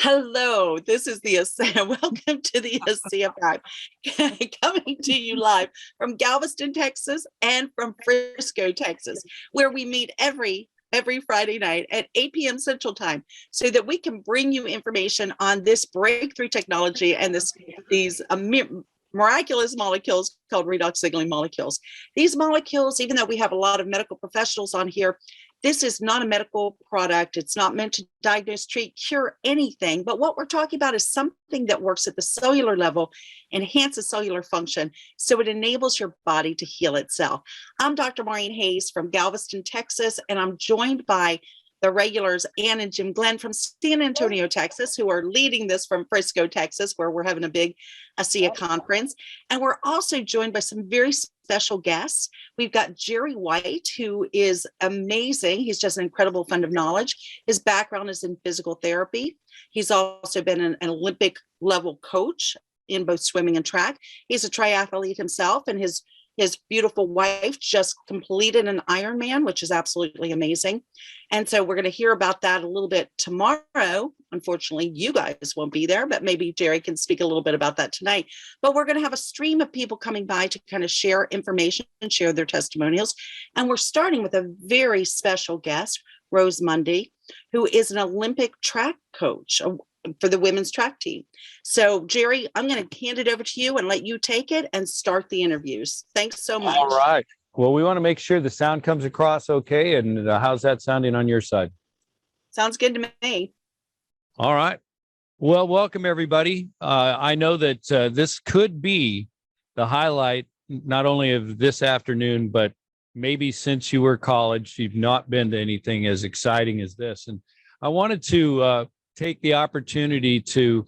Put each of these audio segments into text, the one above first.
Hello, this is the Asea. Welcome to the Asea Five, coming to you live from Galveston, Texas, and from Frisco, Texas, where we meet every Friday night at 8 p.m. Central Time, so that we can bring you information on this breakthrough technology and these miraculous molecules called redox signaling molecules. These molecules, even though we have a lot of medical professionals on here, this is not a medical product. It's not meant to diagnose, treat, cure anything. But what we're talking about is something that works at the cellular level, enhances cellular function, so it enables your body to heal itself. I'm Dr. Maureen Hayes from Galveston, Texas, and I'm joined by the regulars, Ann and Jim Glenn from San Antonio, Texas, who are leading this from Frisco, Texas, where we're having a big Asea conference. And we're also joined by some very special guests. We've got Jerry White, who is amazing. He's just an incredible fund of knowledge. His background is in physical therapy. He's also been an Olympic level coach in both swimming and track. He's a triathlete himself, and his beautiful wife just completed an Ironman, which is absolutely amazing. And so we're going to hear about that a little bit tomorrow. Unfortunately, you guys won't be there, but maybe Jerry can speak a little bit about that tonight. But we're going to have a stream of people coming by to kind of share information and share their testimonials. And we're starting with a very special guest, Rose Mundy, who is an Olympic track coach for the women's track team. So Jerry, I'm going to hand it over to you and let you take it and start the interviews. Thanks so much. All right. Well, we want to make sure the sound comes across okay. And how's that sounding on your side? Sounds good to me. All right. Well, welcome everybody. I know that this could be the highlight, not only of this afternoon, but maybe since you were college, you've not been to anything as exciting as this. And I wanted to take the opportunity to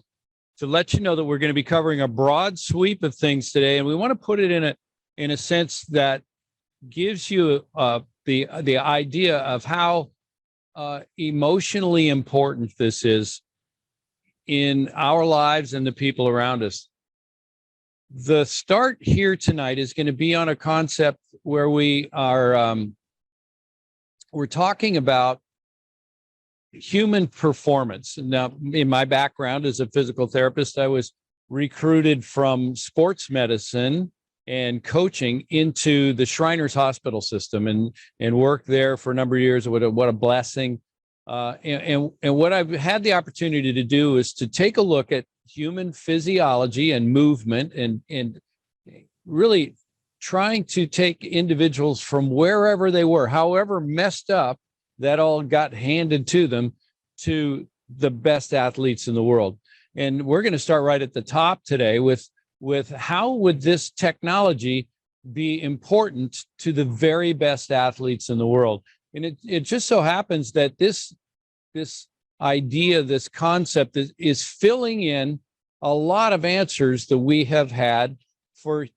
let you know that we're going to be covering a broad sweep of things today, and we want to put it in a sense that gives you the idea of how emotionally important this is in our lives and the people around us. The start here tonight is going to be on a concept where we are we're talking about human performance. Now, in my background as a physical therapist, I was recruited from sports medicine and coaching into the Shriners Hospital system and worked there for a number of years. What a blessing. And what I've had the opportunity to do is to take a look at human physiology and movement and really trying to take individuals from wherever they were, however messed up that all got handed to them, to the best athletes in the world. And we're going to start right at the top today with how would this technology be important to the very best athletes in the world. And it just so happens that this idea, this concept is filling in a lot of answers that we have had for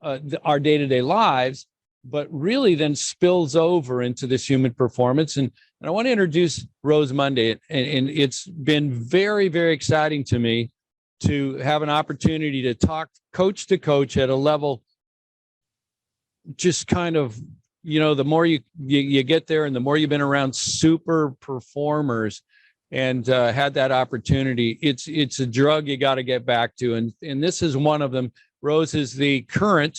our day-to-day lives, but really then spills over into this human performance. And I want to introduce Rose Mundy, and it's been very, very exciting to me to have an opportunity to talk coach to coach at a level just kind of, the more you get there and the more you've been around super performers and had that opportunity, it's a drug you got to get back to. And this is one of them. Rose is the current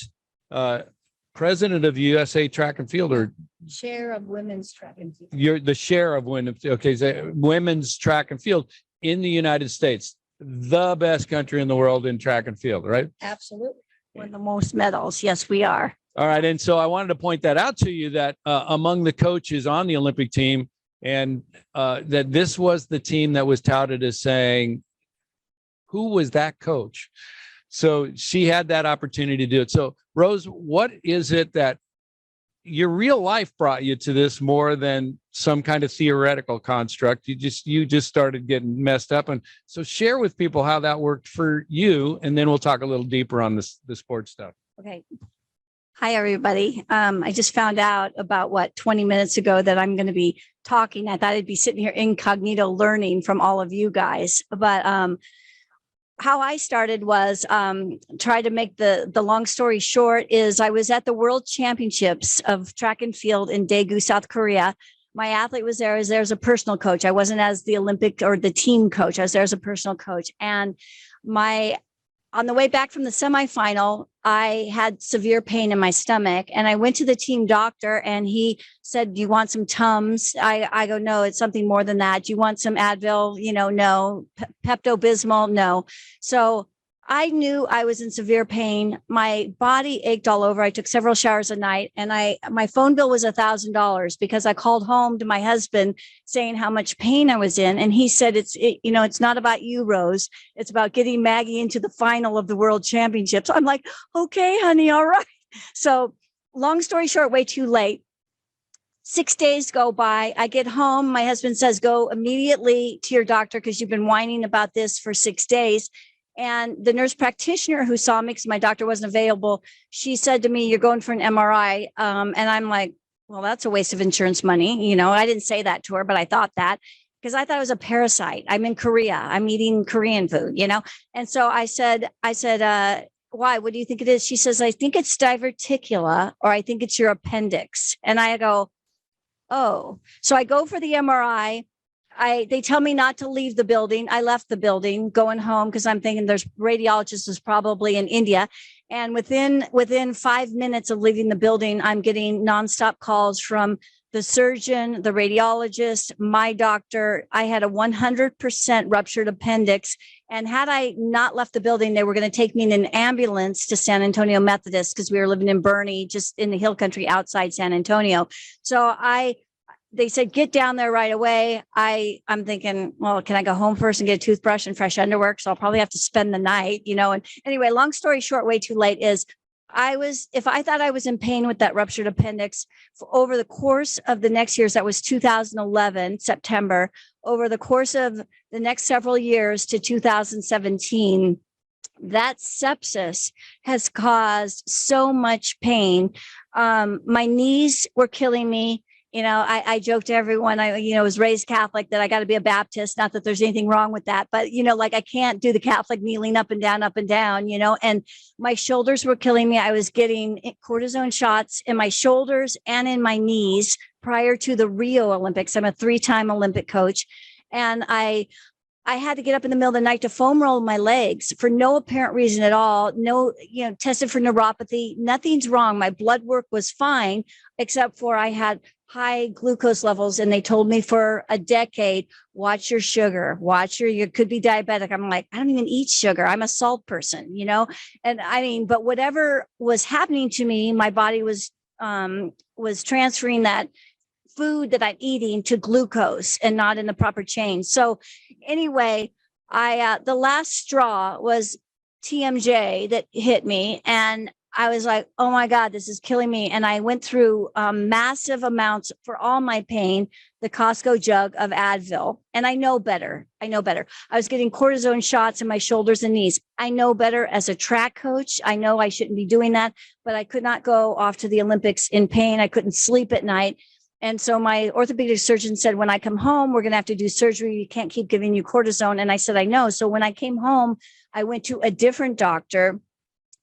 president of USA Track and Field, or chair of women's track and field. You're the chair of women's track and field in the United States, the best country in the world in track and field, right? Absolutely. Won the most medals. Yes, we are. All right. And so I wanted to point that out to you, that among the coaches on the Olympic team, and that this was the team that was touted as saying, who was that coach? So she had that opportunity to do it. So Rose, what is it that your real life brought you to this more than some kind of theoretical construct? You just started getting messed up. And so share with people how that worked for you, and then we'll talk a little deeper on the sports stuff. Okay. Hi, everybody. I just found out about 20 minutes ago that I'm going to be talking. I thought I'd be sitting here incognito learning from all of you guys. But how I started was try to make the long story short is I was at the World Championships of Track and Field in Daegu, South Korea. My athlete was there. I was there as a personal coach. I wasn't as the Olympic or the team coach. I was there as a personal coach. And on the way back from the semifinal, I had severe pain in my stomach, and I went to the team doctor, and he said, "Do you want some Tums?" I go, "No, it's something more than that. Do you want some Advil?" No. Pepto-Bismol? No. So I knew I was in severe pain. My body ached all over. I took several showers a night, and my phone bill was $1,000 because I called home to my husband saying how much pain I was in. And he said, it's not about you, Rose. It's about getting Maggie into the final of the world championships. I'm like, okay, honey. All right. So long story short, way too late. 6 days go by. I get home. My husband says, go immediately to your doctor because you've been whining about this for 6 days. And the nurse practitioner who saw me, because my doctor wasn't available, she said to me, "You're going for an MRI." And I'm like, well, that's a waste of insurance money. I didn't say that to her, but I thought that because I thought it was a parasite. I'm in Korea. I'm eating Korean food, And so I said, why? What do you think it is? She says, "I think it's diverticula, or I think it's your appendix." And I go, oh. So I go for the MRI. They tell me not to leave the building. I left the building going home because I'm thinking there's radiologists is probably in India. And within 5 minutes of leaving the building, I'm getting nonstop calls from the surgeon, the radiologist, my doctor. I had a 100% ruptured appendix. And had I not left the building, they were going to take me in an ambulance to San Antonio Methodist because we were living in Bernie, just in the hill country outside San Antonio. So they said, get down there right away. I'm thinking, well, can I go home first and get a toothbrush and fresh underwear? So I'll probably have to spend the night, And anyway, long story short, way too late is if I thought I was in pain with that ruptured appendix over the course of the next years, that was 2011, September, over the course of the next several years to 2017, that sepsis has caused so much pain. My knees were killing me. I joke to everyone, I was raised Catholic, that I got to be a Baptist. Not that there's anything wrong with that, but, I can't do the Catholic kneeling up and down, and my shoulders were killing me. I was getting cortisone shots in my shoulders and in my knees prior to the Rio Olympics. I'm a 3-time Olympic coach. And I had to get up in the middle of the night to foam roll my legs for no apparent reason at all. No, tested for neuropathy. Nothing's wrong. My blood work was fine, except for I had high glucose levels. And they told me for a decade, watch your sugar, you could be diabetic. I'm like, I don't even eat sugar. I'm a salt person, and but whatever was happening to me, my body was transferring that food that I'm eating to glucose and not in the proper chain. So anyway, the last straw was TMJ that hit me, and I was like, oh my God, this is killing me. And I went through massive amounts for all my pain, the Costco jug of Advil. And I know better. I was getting cortisone shots in my shoulders and knees. I know better as a track coach. I know I shouldn't be doing that, but I could not go off to the Olympics in pain. I couldn't sleep at night. And so my orthopedic surgeon said, when I come home, we're going to have to do surgery. We can't keep giving you cortisone. And I said, I know. So when I came home, I went to a different doctor,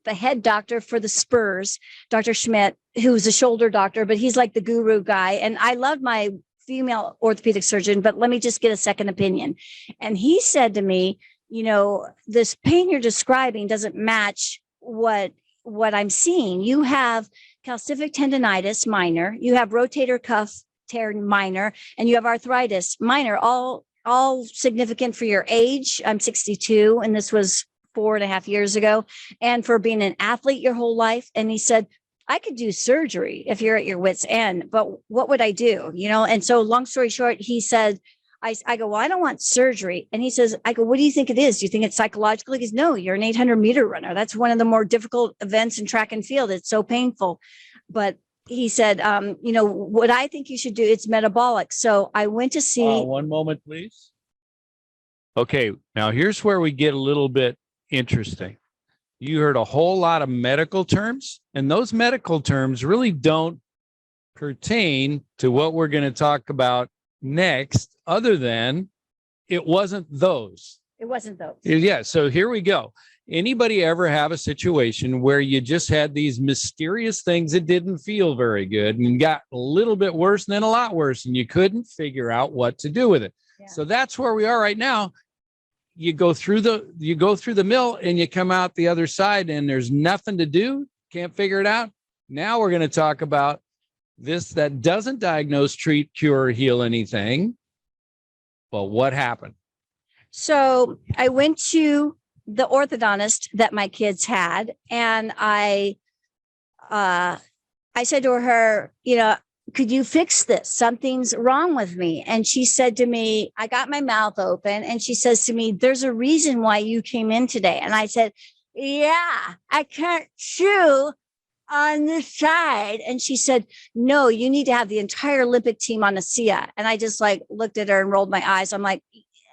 the head doctor for the Spurs, Dr. Schmidt, who's a shoulder doctor, but he's like the guru guy. And I love my female orthopedic surgeon, but let me just get a second opinion. And he said to me, this pain you're describing doesn't match what I'm seeing. You have calcific tendonitis minor, you have rotator cuff tear minor, and you have arthritis minor, all significant for your age. I'm 62, and this was 4.5 years ago, and for being an athlete your whole life. And he said, I could do surgery if you're at your wit's end, but what would I do? And so long story short, he said, I go, well, I don't want surgery. And he says, I go, what do you think it is? Do you think it's psychological? He goes, no, you're an 800-meter runner. That's one of the more difficult events in track and field. It's so painful. But he said, what I think you should do, it's metabolic. So I went to see. One moment, please. Okay. Now here's where we get a little bit interesting. You heard a whole lot of medical terms, and those medical terms really don't pertain to what we're going to talk about next, other than it wasn't those. It wasn't those. Yeah. So here we go. Anybody ever have a situation where you just had these mysterious things that didn't feel very good and got a little bit worse and then a lot worse, and you couldn't figure out what to do with it? Yeah. So that's where we are right now. You go through the mill and you come out the other side and there's nothing to do. Can't figure it out. Now we're going to talk about this that doesn't diagnose, treat, cure, or heal anything. But what happened? So I went to the orthodontist that my kids had, and I said to her, could you fix this? Something's wrong with me. And she said to me, I got my mouth open, and she says to me, there's a reason why you came in today. And I said, yeah, I can't chew on this side. And she said, no, you need to have the entire Olympic team on Asea. And I just looked at her and rolled my eyes. I'm like,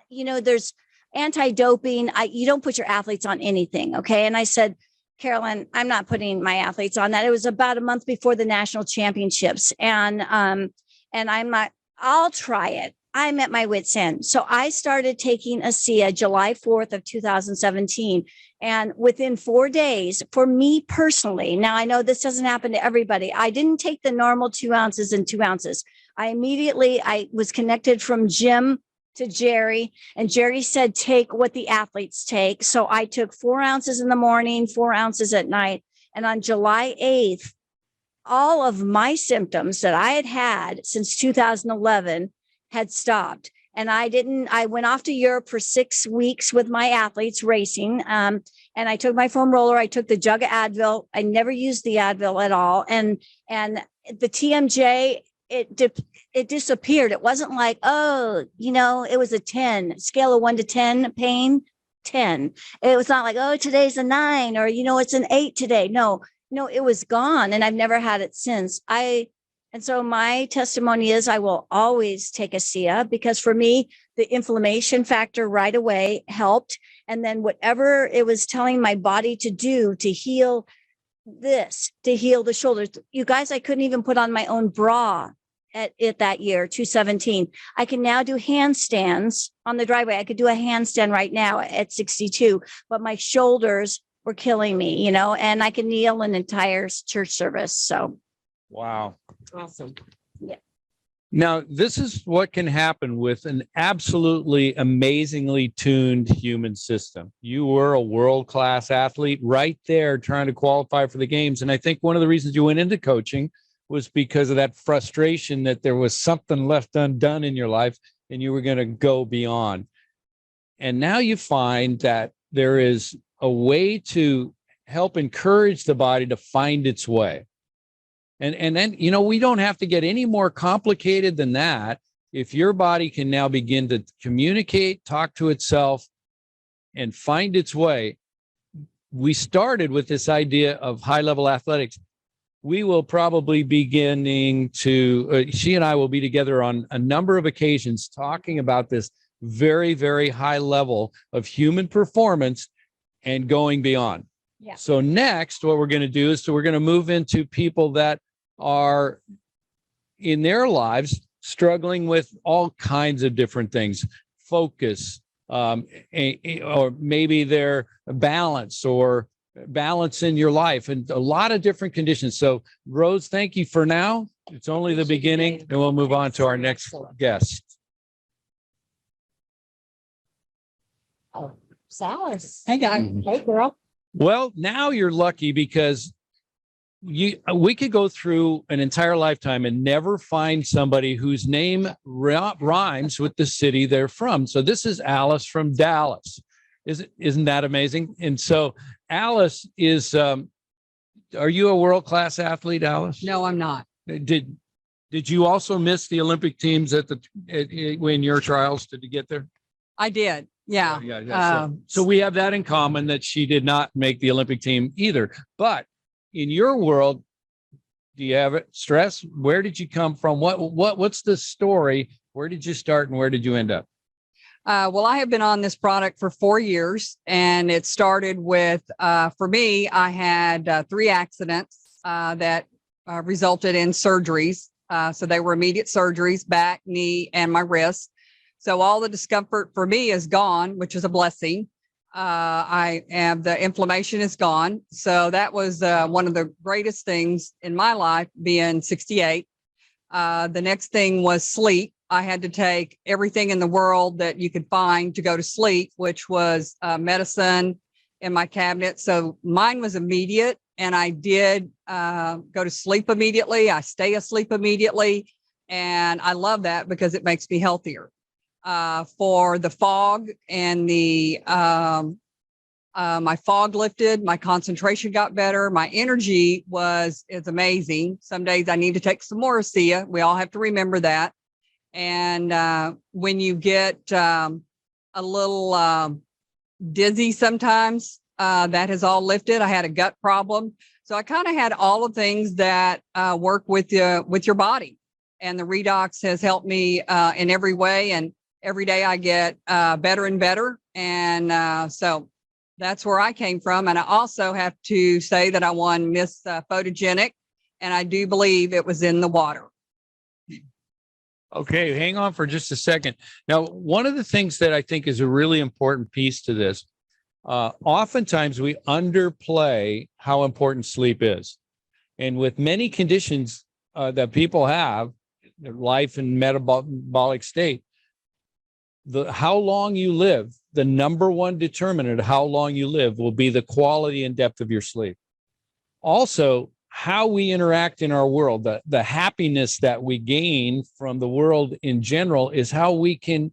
there's anti-doping. You don't put your athletes on anything. Okay. And I said, Carolyn, I'm not putting my athletes on that. It was about a month before the national championships. And I'm like, I'll try it. I'm at my wit's end. So I started taking Asea July 4th of 2017. And within 4 days, for me personally, now I know this doesn't happen to everybody. I didn't take the normal 2 ounces and 2 ounces. I was connected from Jim to Jerry, and Jerry said, take what the athletes take. So I took 4 ounces in the morning, 4 ounces at night. And on July 8th, all of my symptoms that I had had since 2011 had stopped. And I went off to Europe for 6 weeks with my athletes racing. And I took my foam roller. I took the jug of Advil. I never used the Advil at all. And the TMJ, it disappeared. It wasn't like, it was a 10, scale of 1 to 10 pain, 10. It was not like, today's a 9 or, it's an 8 today. No, it was gone. And I've never had it since. And so my testimony is I will always take Asea, because for me, the inflammation factor right away helped. And then whatever it was telling my body to do to heal this, to heal the shoulders. You guys, I couldn't even put on my own bra at it that year, 2017. I can now do handstands on the driveway. I could do a handstand right now at 62, but my shoulders were killing me, and I can kneel an entire church service. So. Wow. Awesome. Yeah. Now, this is what can happen with an absolutely amazingly tuned human system. You were a world-class athlete right there trying to qualify for the games. And I think one of the reasons you went into coaching was because of that frustration that there was something left undone in your life and you were going to go beyond. And now you find that there is a way to help encourage the body to find its way. And then, we don't have to get any more complicated than that. If your body can now begin to communicate, talk to itself, and find its way. We started with this idea of high-level athletics. We will probably be beginning to, she and I will be together on a number of occasions talking about this very, very high level of human performance and going beyond. Yeah. So next, what we're going to do is we're going to move into people that are in their lives struggling with all kinds of different things, focus, or maybe their balance or balance in your life, and a lot of different conditions. So Rose, thank you for now. It's only the beginning, and we'll move on to our next guest. Oh, Salis. Hey, guys. Hey, girl. Well, now you're lucky because we could go through an entire lifetime and never find somebody whose name rhymes with the city they're from. So this is Alice from Dallas. Isn't that amazing? And so Alice is, are you a world-class athlete, Alice? No, I'm not. Did you also miss the Olympic teams in your trials? Did you get there? I did. Yeah. Yeah. So we have that in common, that she did not make the Olympic team either. But in your world, do you have stress? Where did you come from? What's the story? Where did you start and where did you end up? Well, I have been on this product for 4 years, and it started with, for me, I had 3 accidents that resulted in surgeries. So they were immediate surgeries, back, knee, and my wrist. So all the discomfort for me is gone, which is a blessing. The inflammation is gone. So that was one of the greatest things in my life, being 68. The next thing was sleep. I had to take everything in the world that you could find to go to sleep, which was medicine in my cabinet. So mine was immediate, and I did go to sleep immediately. I stay asleep immediately, and I love that because it makes me healthier. For the fog and my fog lifted, my concentration got better. My energy is amazing. Some days I need to take some more Asea. We all have to remember that. And when you get a little dizzy sometimes, that has all lifted. I had a gut problem. So I kind of had all the things that work with your body. And the Redox has helped me in every way. And every day I get better and better. And so that's where I came from. And I also have to say that I won Miss Photogenic, and I do believe it was in the water. Okay, hang on for just a second. Now, one of the things that I think is a really important piece to this, oftentimes we underplay how important sleep is. And with many conditions that people have, their life and metabolic state, how long you live, the number one determinant of how long you live will be the quality and depth of your sleep. Also, how we interact in our world, the happiness that we gain from the world in general is kind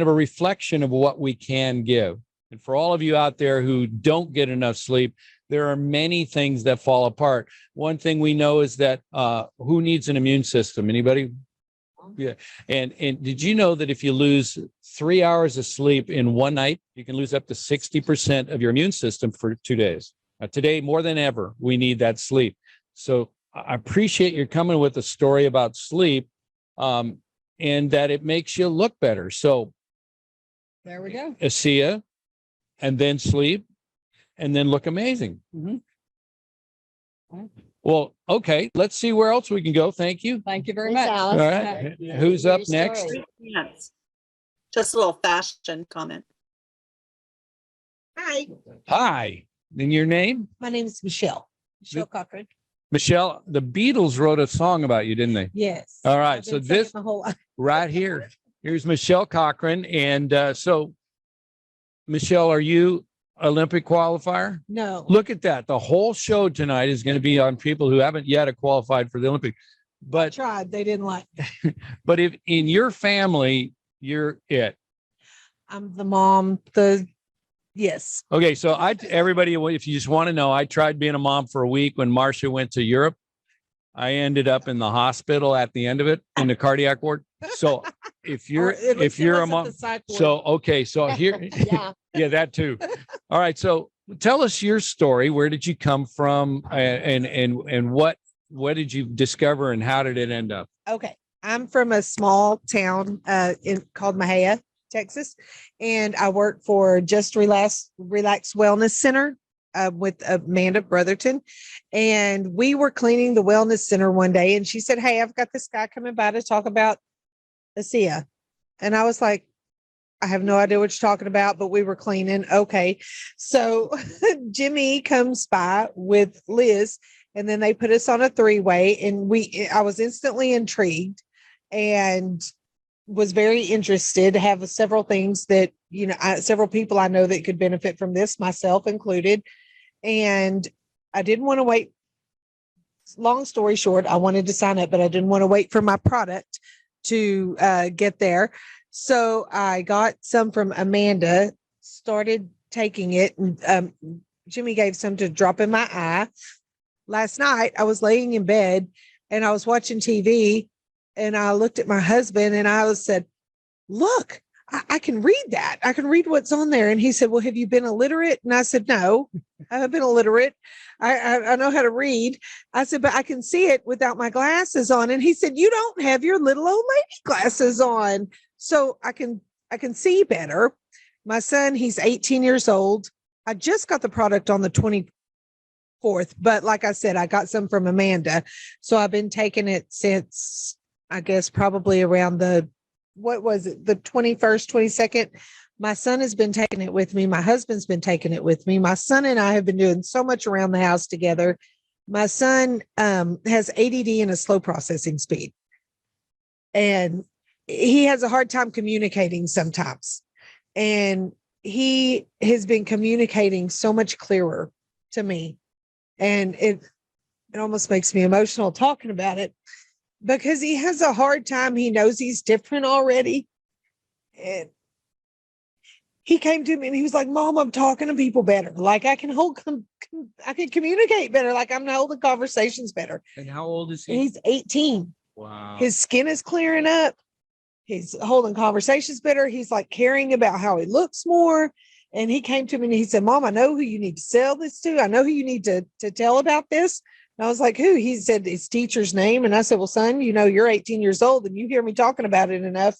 of a reflection of what we can give. And for all of you out there who don't get enough sleep, there are many things that fall apart. One thing we know is that who needs an immune system? Anybody? Yeah. And did you know that if you lose 3 hours of sleep in one night, you can lose up to 60% of your immune system for 2 days? Today, more than ever, we need that sleep. So I appreciate you coming with a story about sleep and that it makes you look better. So there we go. Asea, and then sleep, and then look amazing. Mm-hmm. Well, okay, let's see where else we can go. Thank you. Thank you very Thanks, much. Alice. All right. Who's up next? Yes. Just a little fashion comment. Hi, Hi. And your name? my name is Michelle Cochran. Michelle, the Beatles wrote a song about you, didn't they? Yes. All right. I've So been saying this my whole life. right here, here's Michelle Cochran. And so, Michelle, are you Olympic qualifier? No. Look at that. The whole show tonight is going to be on people who haven't yet qualified for the Olympic. I But tried. They didn't like me. but if in your family, you're it. I'm the mom. Yes. Okay, so everybody, if you just want to know, I tried being a mom for a week when Marcia went to Europe. I ended up in the hospital at the end of it in the cardiac ward. So if you're a mom, so okay, so here, Yeah. yeah, that too. All right, so tell us your story. Where did you come from, and what did you discover, and how did it end up? Okay. I'm from a small town called Asea, Texas, and I work for Just Relax Wellness Center with Amanda Brotherton. And we were cleaning the wellness center one day, and she said, "Hey, I've got this guy coming by to talk about Asea." And I was like, I have no idea what you're talking about, but we were cleaning. Okay. So Jimmy comes by with Liz, and then they put us on a three-way, and I was instantly intrigued and was very interested to have several things that, several people I know that could benefit from this, myself included. And I didn't want to wait. Long story short, I wanted to sign up, but I didn't want to wait for my product to get there. So I got some from Amanda, started taking it, and Jimmy gave some to drop in my eye. Last night, I was laying in bed and I was watching TV, and I looked at my husband and I said, "Look, I can read that. I can read what's on there." And he said, "Well, have you been illiterate?" And I said, "No, I haven't been illiterate. I know how to read." I said, "But I can see it without my glasses on." And he said, "You don't have your little old lady glasses on. So I can see better." My son, he's 18 years old. I just got the product on the 24th, but like I said, I got some from Amanda. So I've been taking it since, I guess, probably around the what was it? The 21st, 22nd. My son has been taking it with me. My husband's been taking it with me. My son and I have been doing so much around the house together. My son has ADD and a slow processing speed. And he has a hard time communicating sometimes. And he has been communicating so much clearer to me. And it almost makes me emotional talking about it because he has a hard time. He knows he's different already. And he came to me and he was like, Mom, I'm talking to people better. Like I can I can communicate better. Like I'm holding conversations better. And how old is he? And he's 18. Wow. His skin is clearing up. He's holding conversations better. He's like caring about how he looks more. And he came to me and he said, Mom, I know who you need to sell this to. I know who you need to tell about this. And I was like, who? He said his teacher's name. And I said, well, son, you know, you're 18 years old and you hear me talking about it enough.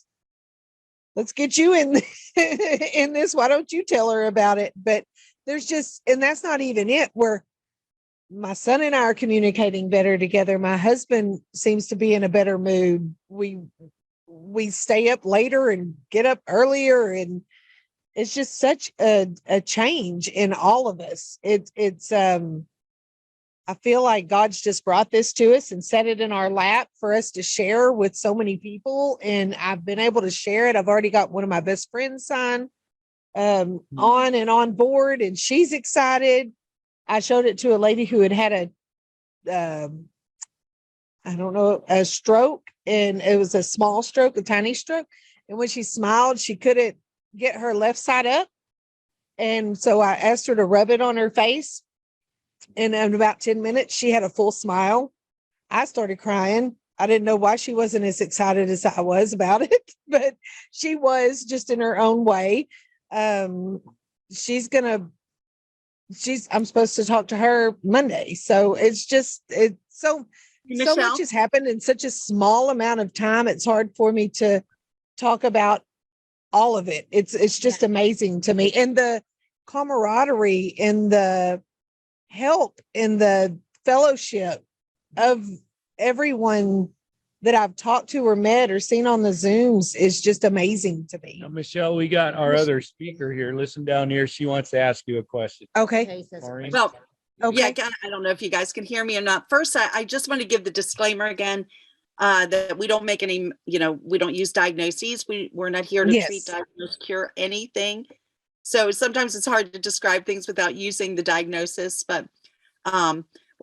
Let's get you in, in this. Why don't you tell her about it? But there's just, and that's not even it, where my son and I are communicating better together. My husband seems to be in a better mood. We stay up later and get up earlier. And it's just such a change in all of us. It's I feel like God's just brought this to us and set it in our lap for us to share with so many people. And I've been able to share it. I've already got one of my best friends signed on and on board, and she's excited. I showed it to a lady who had a stroke, and it was a small stroke, a tiny stroke. And when she smiled, she couldn't get her left side up. And so I asked her to rub it on her face. And in about 10 minutes, she had a full smile. I started crying. I didn't know why she wasn't as excited as I was about it, but she was, just in her own way. I'm supposed to talk to her Monday. So so Michelle? much has happened in such a small amount of time. It's hard for me to talk about all of it. It's just amazing to me. And the camaraderie and the help and the fellowship of everyone that I've talked to or met or seen on the Zooms is just amazing to me. Now, Michelle, we got our other speaker here. Listen down here. She wants to ask you a question. Okay. Maureen? Well, Okay. yeah, I don't know if you guys can hear me or not. First, I just want to give the disclaimer again that we don't make any, we don't use diagnoses. We're not here to treat, diagnose, cure anything. So sometimes it's hard to describe things without using the diagnosis, but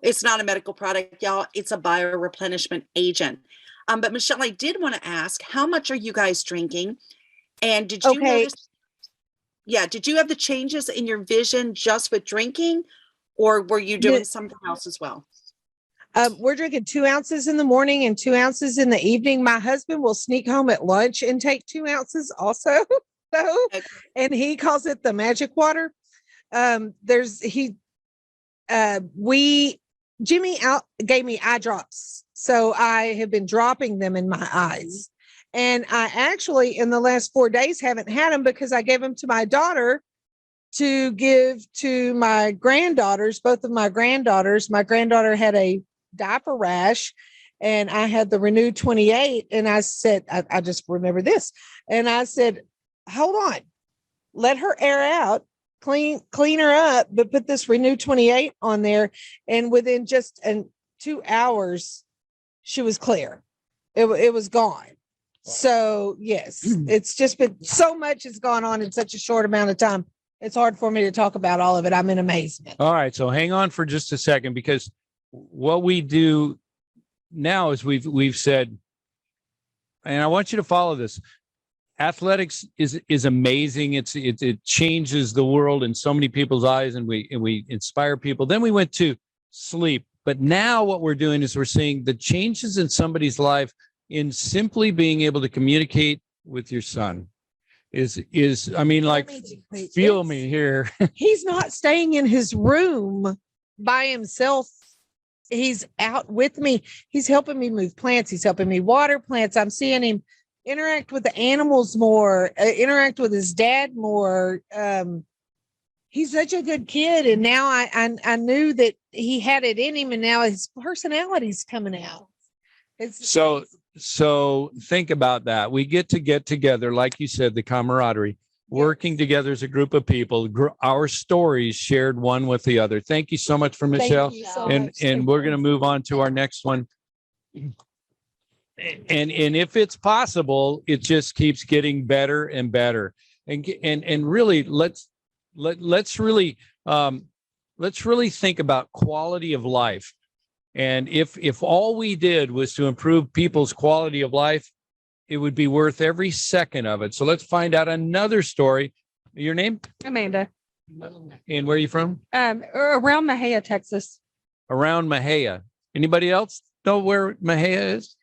it's not a medical product, y'all. It's a bioreplenishment agent. But Michelle, I did want to ask, how much are you guys drinking? And did you notice? Yeah, did you have the changes in your vision just with drinking, or were you doing something else as well? We're drinking 2 ounces in the morning and 2 ounces in the evening. My husband will sneak home at lunch and take 2 ounces also. And he calls it the magic water. Jimmy gave me eye drops. So I have been dropping them in my eyes. And I actually, in the last 4 days, haven't had them because I gave them to my daughter to give to my granddaughters, both of my granddaughters. My granddaughter had a diaper rash and I had the Renew 28. And I said, I just remember this. And I said, hold on, let her air out, clean her up, but put this Renew 28 on there. And within just 2 hours, she was clear. It was gone. Wow. So yes, it's just been so much has gone on in such a short amount of time. It's hard for me to talk about all of it. I'm in amazement. All right. So hang on for just a second, because what we do now is we've said, and I want you to follow this. Athletics is amazing. It changes the world in so many people's eyes, and we inspire people. Then we went to sleep, but now what we're doing is we're seeing the changes in somebody's life in simply being able to communicate with your son. I mean, like, feel me here. He's not staying in his room by himself. He's out with me. He's helping me move plants. He's helping me water plants. I'm seeing him interact with the animals more, interact with his dad more. He's such a good kid. And now I knew that he had it in him, and now his personality's coming out. So think about that. We get together, like you said, the camaraderie, working together as a group of people, our stories shared one with the other. Thank you so much for Michelle. Thank you so And much. we're going to move on to our next one. And if it's possible, it just keeps getting better and better. And really, let's really think about quality of life. And if all we did was to improve people's quality of life, it would be worth every second of it. So let's find out another story. Your name? Amanda. And where are you from? Around Mahia, Texas. Around Mahia. Anybody else know where Mahia is?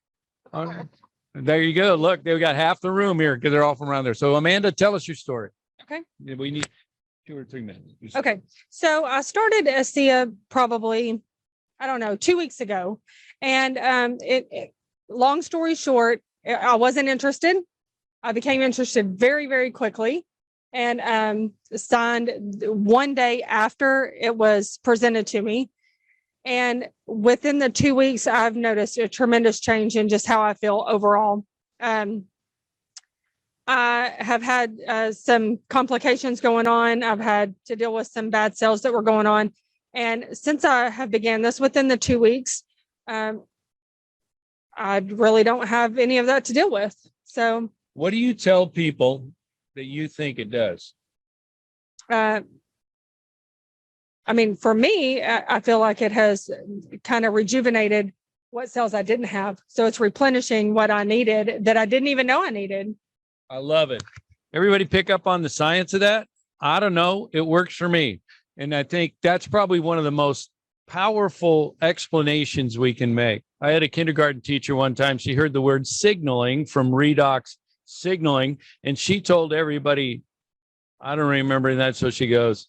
There you go. Look, they've got half the room here because they're all from around there. So Amanda, tell us your story. Okay. We need 2 or 3 minutes. Okay. So I started Asea probably, I don't know, 2 weeks ago. And long story short, I wasn't interested. I became interested very, very quickly and signed one day after it was presented to me. And within the 2 weeks, I've noticed a tremendous change in just how I feel overall. I have had some complications going on. I've had to deal with some bad cells that were going on. And since I have began this within the 2 weeks, I really don't have any of that to deal with. So what do you tell people that you think it does? I mean, for me, I feel like it has kind of rejuvenated what cells I didn't have. So it's replenishing what I needed that I didn't even know I needed. I love it. Everybody pick up on the science of that? I don't know. It works for me. And I think that's probably one of the most powerful explanations we can make. I had a kindergarten teacher one time. She heard the word signaling from Redox signaling, and she told everybody, I don't remember that. So she goes,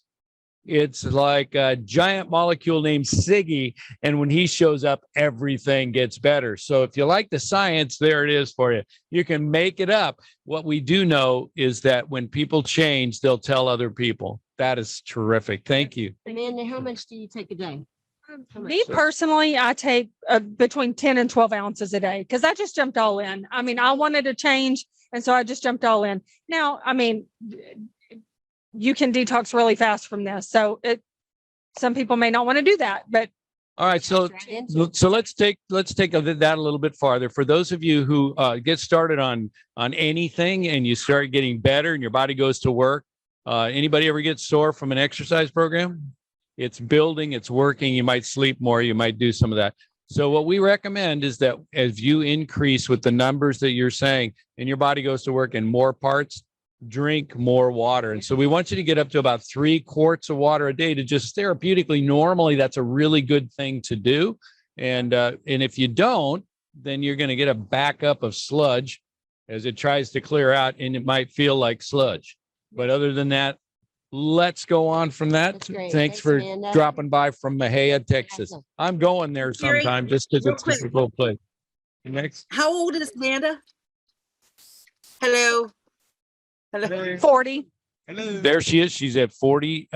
it's like a giant molecule named Siggy. And when he shows up, everything gets better. So if you like the science, there it is for you. You can make it up. What we do know is that when people change, they'll tell other people. That is terrific. Thank you. Amanda, how much do you take a day? Me personally, I take between 10 and 12 ounces a day because I just jumped all in. I mean, I wanted to change. And so I just jumped all in. Now, I mean, you can detox really fast from this. So some people may not want to do that, but. All right. So let's take that a little bit farther. For those of you who get started on anything and you start getting better and your body goes to work, anybody ever get sore from an exercise program? It's building, it's working. You might sleep more. You might do some of that. So what we recommend is that as you increase with the numbers that you're saying and your body goes to work in more parts, drink more water. And so we want you to get up to about 3 quarts of water a day to just therapeutically. Normally, that's a really good thing to do. And if you don't, then you're going to get a backup of sludge as it tries to clear out, and it might feel like sludge. But other than that, let's go on from that. Thanks for Amanda. dropping by from Mahia, Texas. Awesome. I'm going there sometime just because it's a cool place. Next. How old is Amanda? Hello. Hello. 40. There she is. She's at 40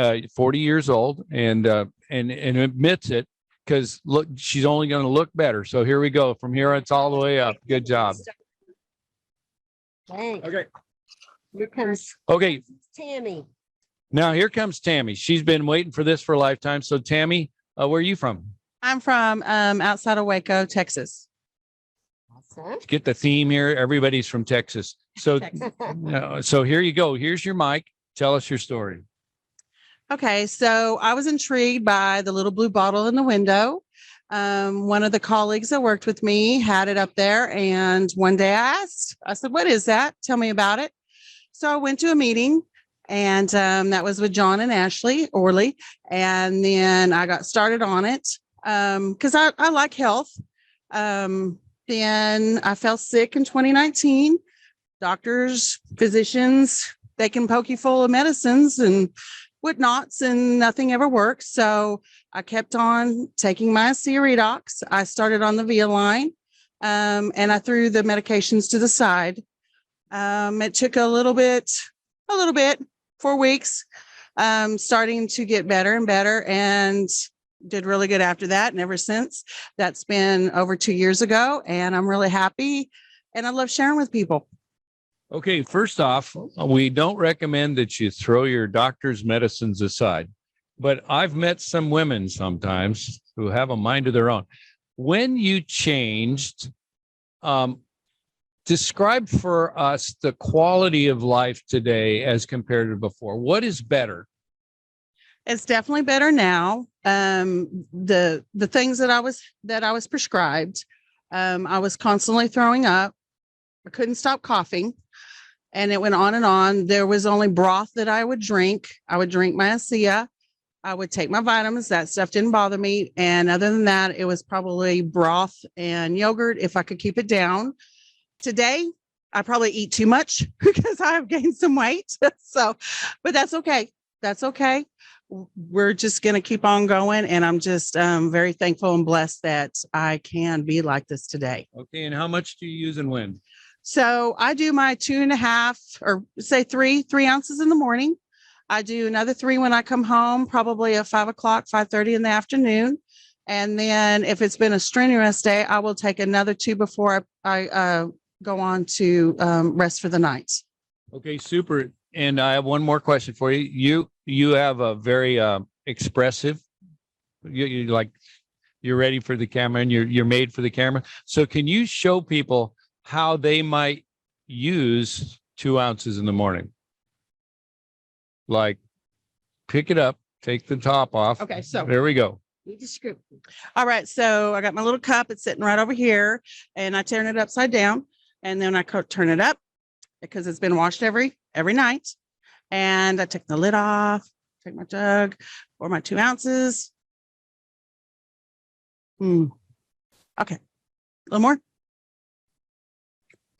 years old and admits it because look, she's only going to look better. So here we go. From here, it's all the way up. Good job. Thanks. Okay. Here comes Okay. Tammy. Now here comes Tammy. She's been waiting for this for a lifetime. So Tammy, where are you from? I'm from outside of Waco, Texas. Awesome. Get the theme here. Everybody's from Texas. So, so here you go. Here's your mic. Tell us your story. Okay, so I was intrigued by the little blue bottle in the window. One of the colleagues that worked with me had it up there, and one day I said, "What is that? Tell me about it." So I went to a meeting, and that was with John and Ashley Orley, and then I got started on it because I like health. Then I fell sick in 2019. Doctors, physicians, they can poke you full of medicines and whatnots, and nothing ever works. So I kept on taking my Asea Redox. I started on the Via line, and I threw the medications to the side. It took a little bit, 4 weeks, starting to get better and better. And did really good after that. And ever since, that's been over 2 years ago. And I'm really happy. And I love sharing with people. Okay, first off, we don't recommend that you throw your doctor's medicines aside, but I've met some women sometimes who have a mind of their own. When you changed, describe for us the quality of life today as compared to before. What is better? It's definitely better now. The things that I was prescribed, I was constantly throwing up. I couldn't stop coughing. And it went on and on. There was only broth that I would drink. I would drink my Asea. I would take my vitamins. That stuff didn't bother me. And other than that, it was probably broth and yogurt if I could keep it down. Today, I probably eat too much because I have gained some weight. So, but that's okay. That's okay. We're just going to keep on going. And I'm just very thankful and blessed that I can be like this today. Okay, and how much do you use and when? So I do my 2.5 or say 3 ounces in the morning. I do another 3 when I come home, probably at 5 o'clock, 5:30 in the afternoon. And then if it's been a strenuous day, I will take another 2 before I go on to rest for the night. Okay, super. And I have one more question for you. You have a very expressive, you're ready for the camera and you're made for the camera. So can you show people how they might use 2 ounces in the morning? Like pick it up, take the top off. Okay, so there we go. All right, so I got my little cup. It's sitting right over here, and I turn it upside down, and then I turn it up because it's been washed every night. And I take the lid off, take my jug, pour my 2 ounces. Okay, a little more.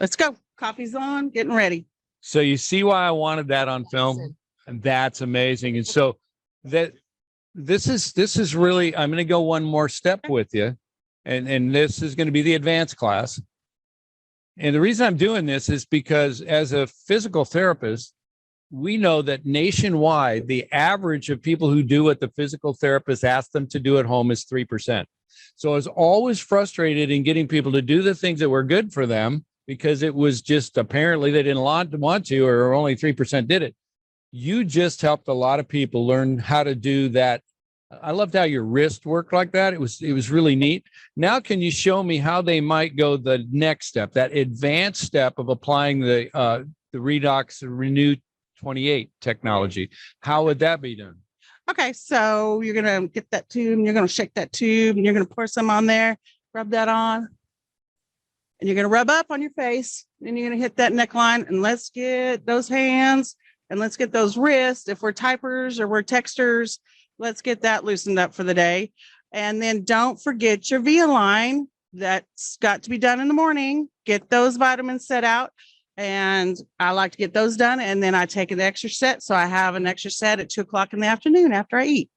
Let's go. Coffee's on, getting ready. So you see why I wanted that on film? And that's amazing. And so that this is really, I'm going to go one more step with you. And this is going to be the advanced class. And the reason I'm doing this is because as a physical therapist, we know that nationwide, the average of people who do what the physical therapist asks them to do at home is 3%. So I was always frustrated in getting people to do the things that were good for them because it was just apparently they didn't want to, or only 3% did it. You just helped a lot of people learn how to do that. I loved how your wrist worked like that. It was really neat. Now, can you show me how they might go the next step, that advanced step of applying the Redox Renew 28 technology? How would that be done? Okay, so you're going to get that tube and you're going to shake that tube and you're going to pour some on there, rub that on, and you're going to rub up on your face. Then you're going to hit that neckline, and let's get those hands and let's get those wrists. If we're typers or we're texters, let's get that loosened up for the day. And then don't forget your V line. That's got to be done in the morning. Get those vitamins set out. And I like to get those done. And then I take an extra set. So I have an extra set at 2 o'clock in the afternoon after I eat.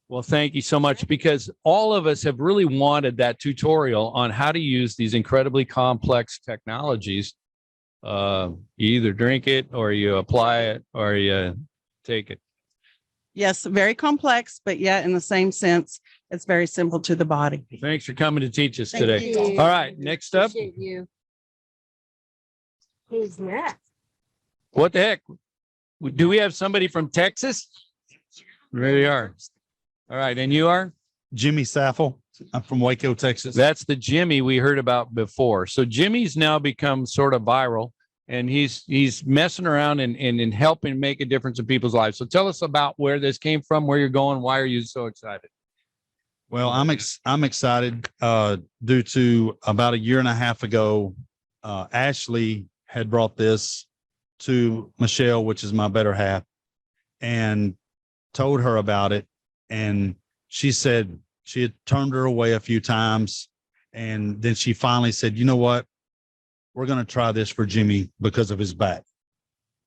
Well, thank you so much, because all of us have really wanted that tutorial on how to use these incredibly complex technologies. You either drink it or you apply it or you take it. Yes, very complex, but yet in the same sense, it's very simple to the body. Thanks for coming to teach us Thank today. you. All right, next up. Appreciate you. Who's next? What the heck? Do we have somebody from Texas? There they are. All right, and you are? Jimmy Saffel. I'm from Waco, Texas. That's the Jimmy we heard about before. So Jimmy's now become sort of viral, and he's messing around and helping make a difference in people's lives. So tell us about where this came from, where you're going, why are you so excited? Well, I'm excited due to about a year and a half ago, Ashley had brought this to Michelle, which is my better half, and told her about it. And she said she had turned her away a few times. And then she finally said, you know what? We're going to try this for Jimmy because of his back.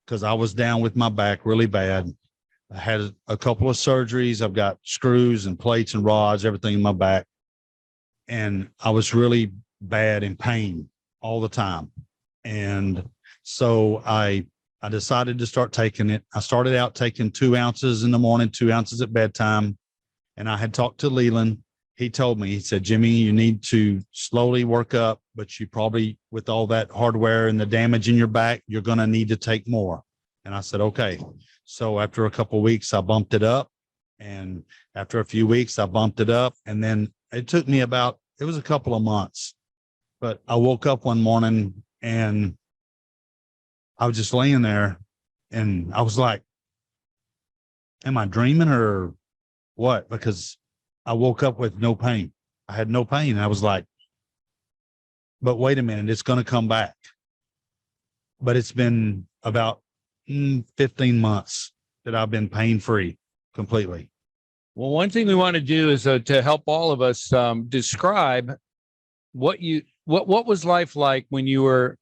Because I was down with my back really bad. I had a couple of surgeries. I've got screws and plates and rods, everything in my back. And I was really bad in pain all the time. And so I decided to start taking it. I started out taking 2 ounces in the morning, 2 ounces at bedtime. And I had talked to Leland. He told me, he said, Jimmy, you need to slowly work up, but you probably, with all that hardware and the damage in your back, you're going to need to take more. And I said, okay. So after a couple of weeks, I bumped it up. And after a few weeks, I bumped it up. And then it took me it was a couple of months, but I woke up one morning and I was just laying there and I was like, am I dreaming or what? Because I woke up with no pain. I had no pain. And I was like, but wait a minute, it's going to come back. But it's been about 15 months that I've been pain-free completely. Well, one thing we want to do is to help all of us describe what was life like when you were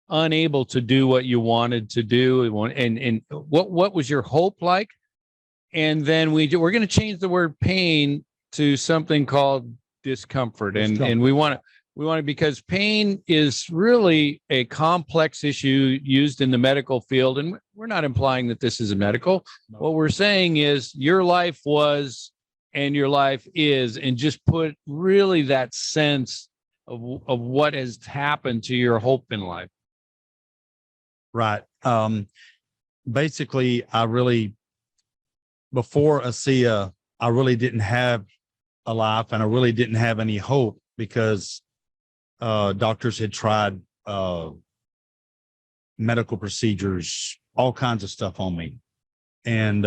unable to do what you wanted to do, and what was your hope like? And then we're going to change the word pain to something called discomfort. And we want to, because pain is really a complex issue used in the medical field. And we're not implying that this is a medical. No. What we're saying is your life was, and your life is, and just put really that sense of what has happened to your hope in life. Right. Basically, before Asea, I really didn't have a life and I really didn't have any hope because doctors had tried medical procedures, all kinds of stuff on me, and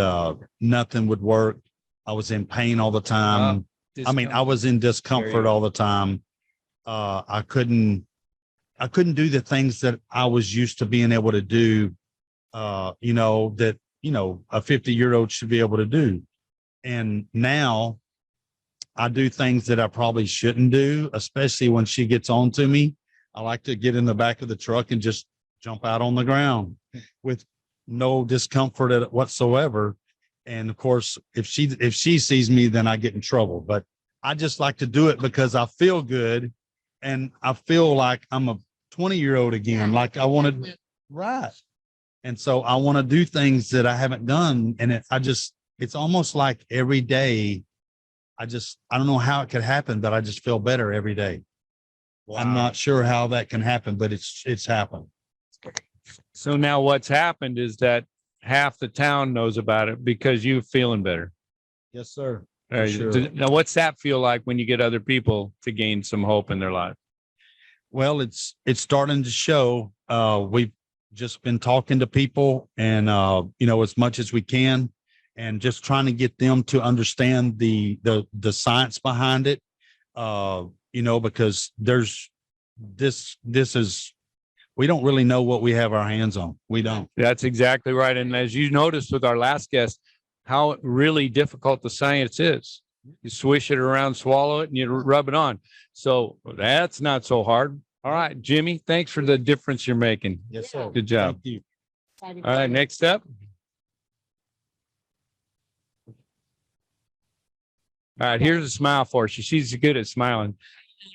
nothing would work. I was in pain all the time. I was in discomfort all the time. I couldn't do the things that I was used to being able to do, that a 50-year-old should be able to do. And now I do things that I probably shouldn't do, especially when she gets on to me. I like to get in the back of the truck and just jump out on the ground with no discomfort whatsoever. And of course, if she sees me, then I get in trouble. But I just like to do it because I feel good and I feel like I'm a 20-year-old again. Like I wanted, right. And so I want to do things that I haven't done. And it's almost like every day, I don't know how it could happen, but I just feel better every day. Wow. I'm not sure how that can happen, but it's happened. So now what's happened is that half the town knows about it because you're feeling better. Yes, sir. Sure. Now, what's that feel like when you get other people to gain some hope in their life? Well, it's starting to show. We've just been talking to people and, as much as we can, and just trying to get them to understand the science behind it, because there's we don't really know what we have our hands on. We don't. That's exactly right. And as you noticed with our last guest, how really difficult the science is. You swish it around, swallow it, and you rub it on. So that's not so hard. All right, Jimmy, thanks for the difference you're making. Yes, sir. Good job. Thank you. All right, next up. All right, here's a smile for you. She's good at smiling.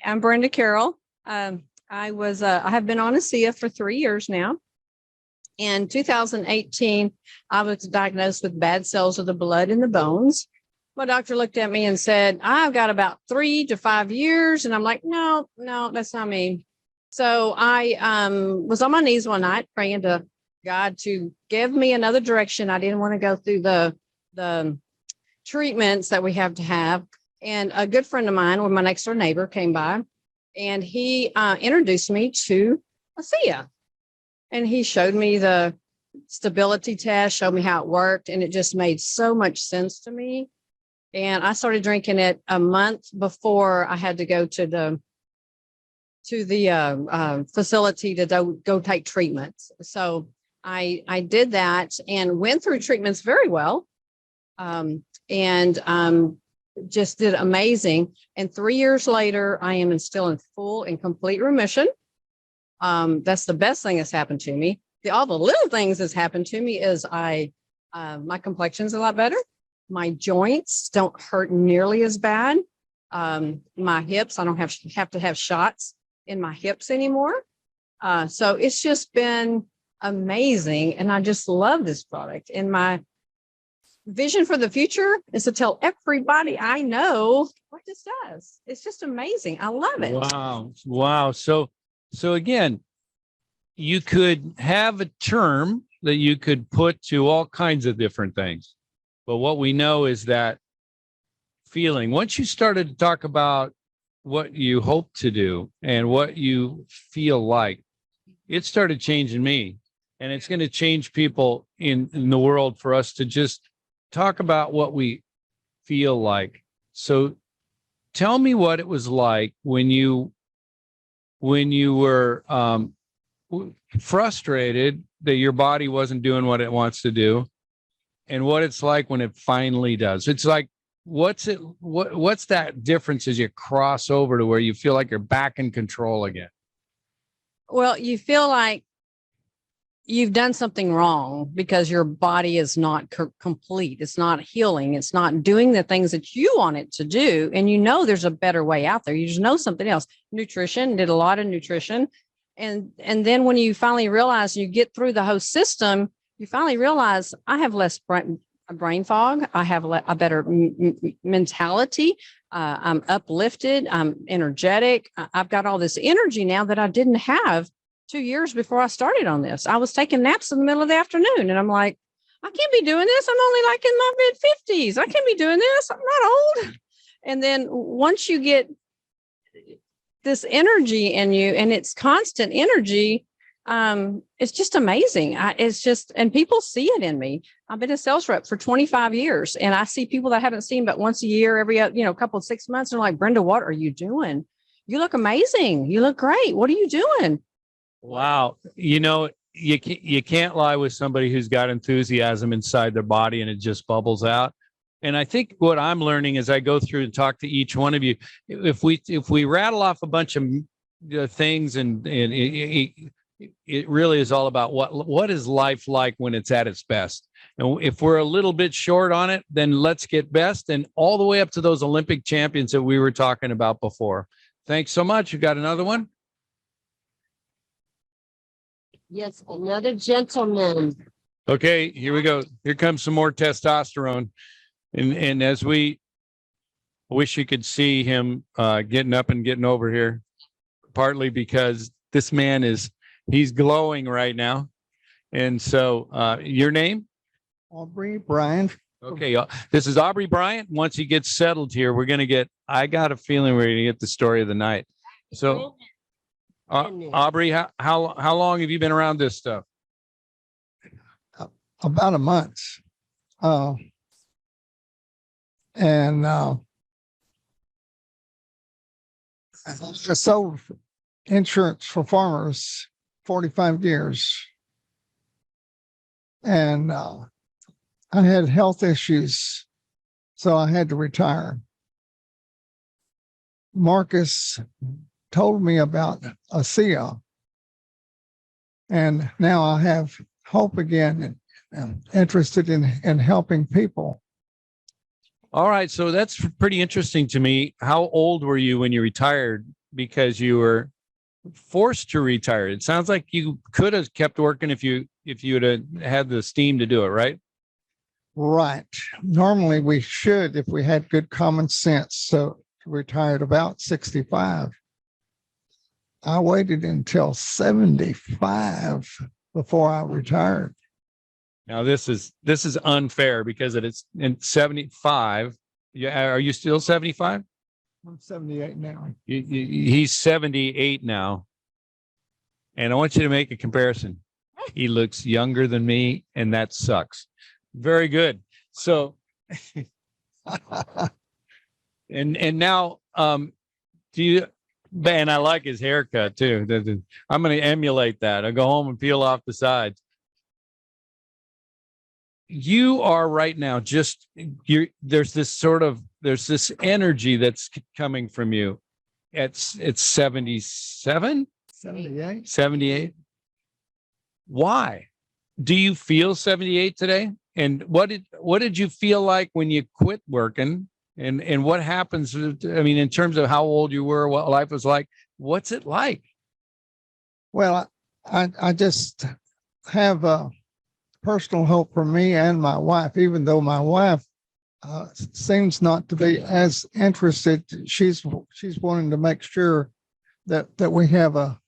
I'm Brenda Carroll. I have been on Asea for 3 years now. In 2018, I was diagnosed with bad cells of the blood in the bones. My doctor looked at me and said, I've got about 3 to 5 years. And I'm like, no, that's not me. So I was on my knees one night praying to God to give me another direction. I didn't want to go through the treatments that we have to have. And a good friend of mine, with my next door neighbor, came by and he introduced me to Asea. And he showed me the stability test, showed me how it worked. And it just made so much sense to me. And I started drinking it a month before I had to go to the facility to go take treatments. So I did that and went through treatments very well. Just did amazing. And 3 years later, I am still in full and complete remission. That's the best thing that's happened to me. All the little things that's happened to me is my complexion's a lot better. My joints don't hurt nearly as bad. My hips, I don't have to have shots in my hips anymore. So it's just been amazing. And I just love this product. And my vision for the future is to tell everybody I know what this does. It's just amazing. I love it. Wow. Wow. So again, you could have a term that you could put to all kinds of different things. But what we know is that feeling, once you started to talk about what you hope to do and what you feel like, it started changing me. And it's going to change people in the world for us to just talk about what we feel like. So tell me what it was like when you were frustrated that your body wasn't doing what it wants to do, and what it's like when it finally does. It's like, what's that difference as you cross over to where you feel like you're back in control again? Well, you feel like you've done something wrong because your body is not complete. It's not healing. It's not doing the things that you want it to do. And you know there's a better way out there. You just know something else. Nutrition, did a lot of nutrition. And then when you finally realize you get through the whole system, you finally realize I have less brain fog. I have a better mentality. I'm uplifted. I'm energetic. I've got all this energy now that I didn't have 2 years before I started on this. I was taking naps in the middle of the afternoon, and I'm like, I can't be doing this. I'm only like in my mid-50s. I can't be doing this. I'm not old. And then once you get this energy in you, and it's constant energy, it's just amazing. And people see it in me. I've been a sales rep for 25 years, and I see people that I haven't seen but once a year, every couple of 6 months. They're like, Brenda, what are you doing? You look amazing. You look great. What are you doing? Wow. You can't lie with somebody who's got enthusiasm inside their body and it just bubbles out. And I think what I'm learning as I go through and talk to each one of you, if we rattle off a bunch of things, and it really is all about what is life like when it's at its best. And if we're a little bit short on it, then let's get best, and all the way up to those Olympic champions that we were talking about before. Thanks so much. You got another one? Yes, another gentleman. Okay, here we go. Here comes some more testosterone. And as we wish you could see him getting up and getting over here, partly because this man he's glowing right now. And so your name? Aubrey Bryant. Okay, this is Aubrey Bryant. Once he gets settled here, I got a feeling we're going to get the story of the night. So Aubrey, how long have you been around this stuff? About a month. I sold insurance for farmers 45 years. And I had health issues, so I had to retire. Marcus told me about Asea, and now I have hope again and interested in helping people. All right, so that's pretty interesting to me. How old were you when you retired? Because you were forced to retire. It sounds like you could have kept working if you had the steam to do it, right? Right. Normally we should if we had good common sense. So retired about 65. I waited until 75 before I retired. Now this is unfair because it's in 75. Yeah, are you still 75? I'm 78 now. He's 78 now. And I want you to make a comparison. He looks younger than me, and that sucks. Very good. So, and now, and I like his haircut too. I'm going to emulate that. I'll go home and peel off the sides. You are right now there's this energy that's coming from you. It's 77, 78. Why do you feel 78 today? And what did you feel like when you quit working? And what happens? I mean, in terms of how old you were, what life was like, what's it like? Well, I just have personal hope for me and my wife, even though my wife seems not to be as interested. She's wanting to make sure that we have a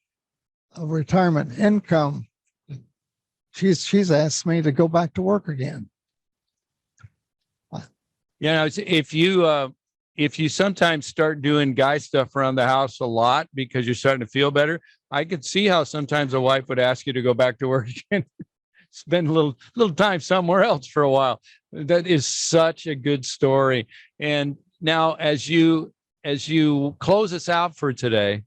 retirement income. She's asked me to go back to work again. Yeah, if you sometimes start doing guy stuff around the house a lot because you're starting to feel better, I could see how sometimes a wife would ask you to go back to work and spend a little time somewhere else for a while. That is such a good story. And now, as you close us out for today,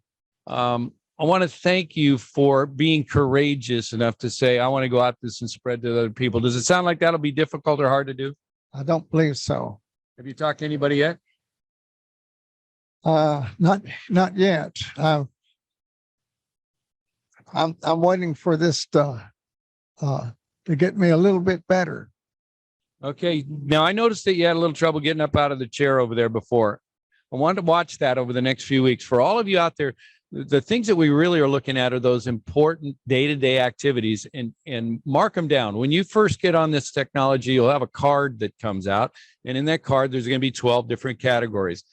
I want to thank you for being courageous enough to say, I want to go out this and spread to other people. Does it sound like that'll be difficult or hard to do? I don't believe so. Have you talked to anybody yet? Not yet. I'm waiting for this to get me a little bit better. Okay. Now, I noticed that you had a little trouble getting up out of the chair over there before. I wanted to watch that over the next few weeks. For all of you out there, the things that we really are looking at are those important day-to-day activities, and mark them down. When you first get on this technology, you'll have a card that comes out, and in that card, there's going to be 12 different categories.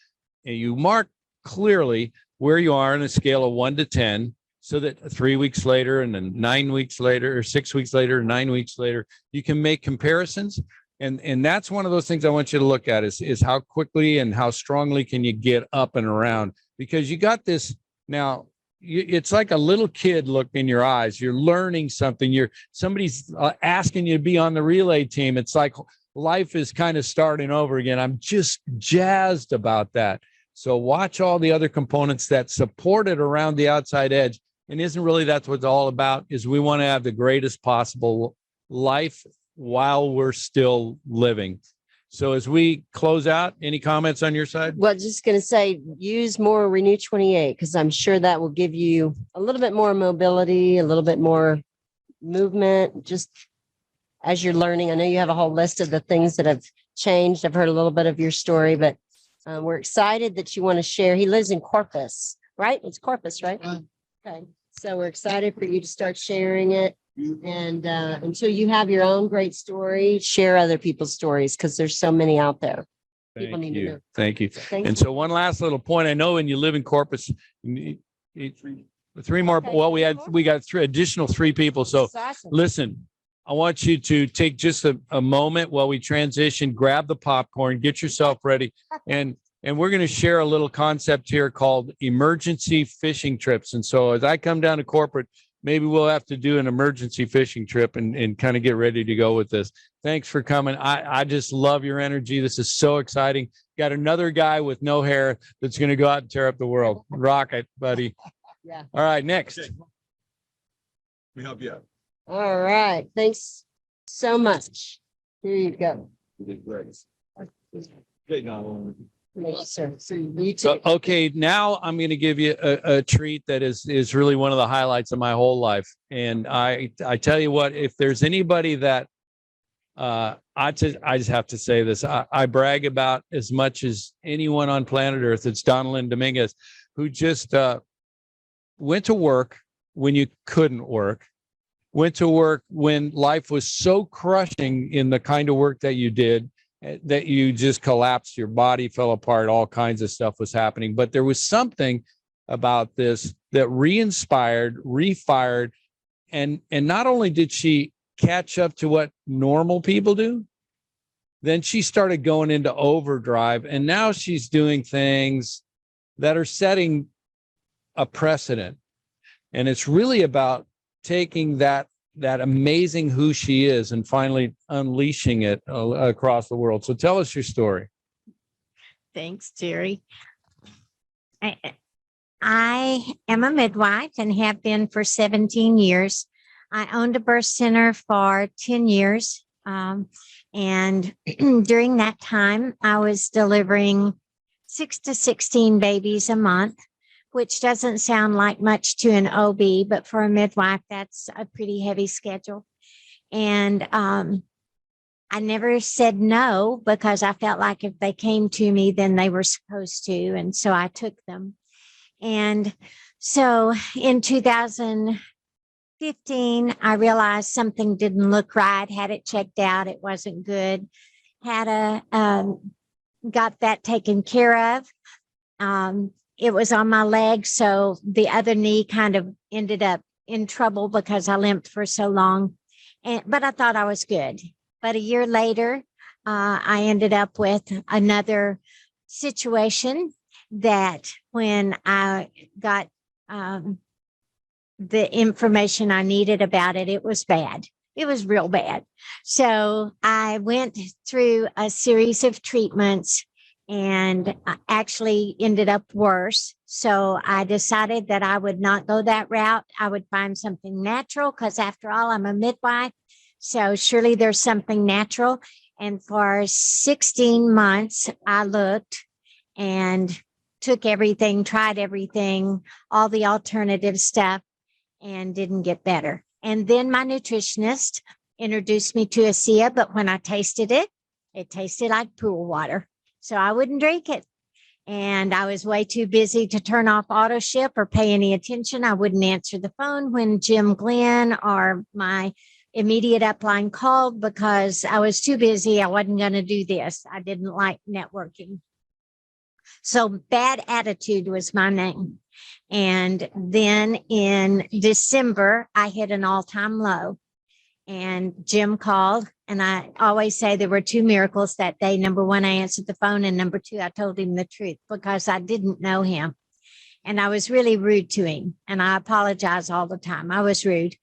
And you mark clearly where you are on a scale of 1 to 10, so that 3 weeks later, and then 9 weeks later, or 6 weeks later, 9 weeks later, you can make comparisons. And that's one of those things I want you to look at is how quickly and how strongly can you get up and around, because you got this. Now, it's like a little kid look in your eyes. You're learning something. Somebody's asking you to be on the relay team. It's like life is kind of starting over again. I'm just jazzed about that. So watch all the other components that support it around the outside edge. And isn't really that's what it's all about, is we want to have the greatest possible life while we're still living. So as we close out, any comments on your side? Well, just going to say, use more Renew 28, because I'm sure that will give you a little bit more mobility, a little bit more movement, just as you're learning. I know you have a whole list of the things that have changed. I've heard a little bit of your story, but we're excited that you want to share. He lives in Corpus, right? It's Corpus, right? Okay. So we're excited for you to start sharing it. And until you have your own great story, share other people's stories, because there's so many out there. People need to know. Thank you. Thank And you. so one last little point. I know when you live in Corpus, three more. Okay. Well, we got additional 3 people. So That's awesome. listen, I want you to take just a moment while we transition, grab the popcorn, get yourself ready. And we're going to share a little concept here called emergency fishing trips. And so as I come down to corporate, maybe we'll have to do an emergency fishing trip and kind of get ready to go with this. Thanks for coming. I just love your energy. This is so exciting. Got another guy with no hair that's going to go out and tear up the world. Rock it, buddy. Yeah. All right, next. We help you out. All right. Thanks so much. Here you go. You did great. Okay, Donalin. Yes, sir. You too. Okay, now I'm going to give you a treat that is really one of the highlights of my whole life. And I tell you what, if there's anybody that I just have to say this, I brag about as much as anyone on planet Earth. It's Donalin Dominguez, who just went to work when you couldn't work, went to work when life was so crushing in the kind of work that you did, that you just collapsed, your body fell apart, all kinds of stuff was happening. But there was something about this that re-inspired, refired, and not only did she catch up to what normal people do, then she started going into overdrive, and now she's doing things that are setting a precedent. And it's really about taking that amazing who she is and finally unleashing it across the world. So tell us your story. Thanks, Jerry. I am a midwife and have been for 17 years. I owned a birth center for 10 years. And during that time, I was delivering 6 to 16 babies a month, which doesn't sound like much to an OB, but for a midwife, that's a pretty heavy schedule. And I never said no, because I felt like if they came to me, then they were supposed to. And so I took them. And so in 2015, 15, I realized something didn't look right, had it checked out. It wasn't good. Got that taken care of. It was on my leg. So the other knee kind of ended up in trouble because I limped for so long. But I thought I was good. But a year later, I ended up with another situation that when I got the information I needed about it, it was bad. It was real bad. So I went through a series of treatments and I actually ended up worse. So I decided that I would not go that route. I would find something natural because after all, I'm a midwife. So surely there's something natural. And for 16 months, I looked and took everything, tried everything, all the alternative stuff, and didn't get better. And then my nutritionist introduced me to Asea, but when I tasted it, it tasted like pool water. So I wouldn't drink it. And I was way too busy to turn off auto ship or pay any attention. I wouldn't answer the phone when Jim Glenn or my immediate upline called because I was too busy. I wasn't going to do this. I didn't like networking. So bad attitude was my name. And then in December, I hit an all-time low. And Jim called, and I always say there were two miracles that day. Number one, I answered the phone, and number two, I told him the truth because I didn't know him. And I was really rude to him, and I apologize all the time. I was rude.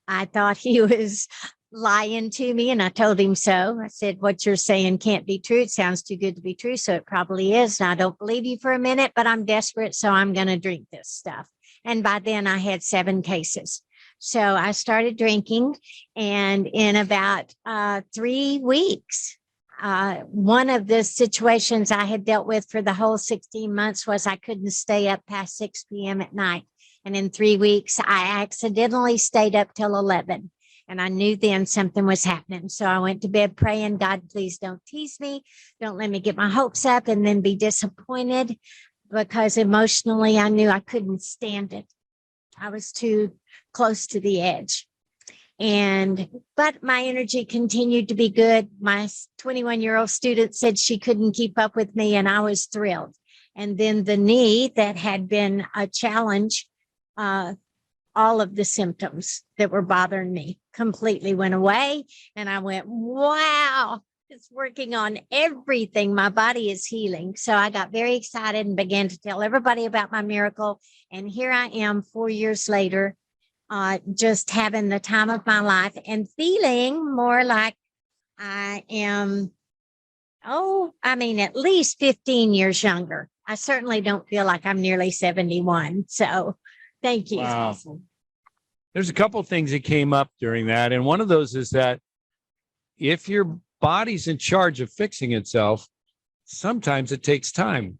I thought he was lying to me, and I told him so. I said, what you're saying can't be true. It sounds too good to be true, so it probably is. And I don't believe you for a minute, but I'm desperate, so I'm going to drink this stuff. And by then, I had 7 cases. So I started drinking, and in about 3 weeks, one of the situations I had dealt with for the whole 16 months was I couldn't stay up past 6 p.m. at night. And in 3 weeks, I accidentally stayed up till 11. And I knew then something was happening. So I went to bed praying, God, please don't tease me. Don't let me get my hopes up and then be disappointed, because emotionally I knew I couldn't stand it. I was too close to the edge. But my energy continued to be good. My 21-year-old student said she couldn't keep up with me, and I was thrilled. And then the knee that had been a challenge, all of the symptoms that were bothering me completely went away. And I went, wow, it's working on everything. My body is healing. So I got very excited and began to tell everybody about my miracle. And here I am 4 years later, just having the time of my life and feeling more like I am, at least 15 years younger. I certainly don't feel like I'm nearly 71. So thank you. Wow. There's a couple of things that came up during that. And one of those is that if your body's in charge of fixing itself, sometimes it takes time.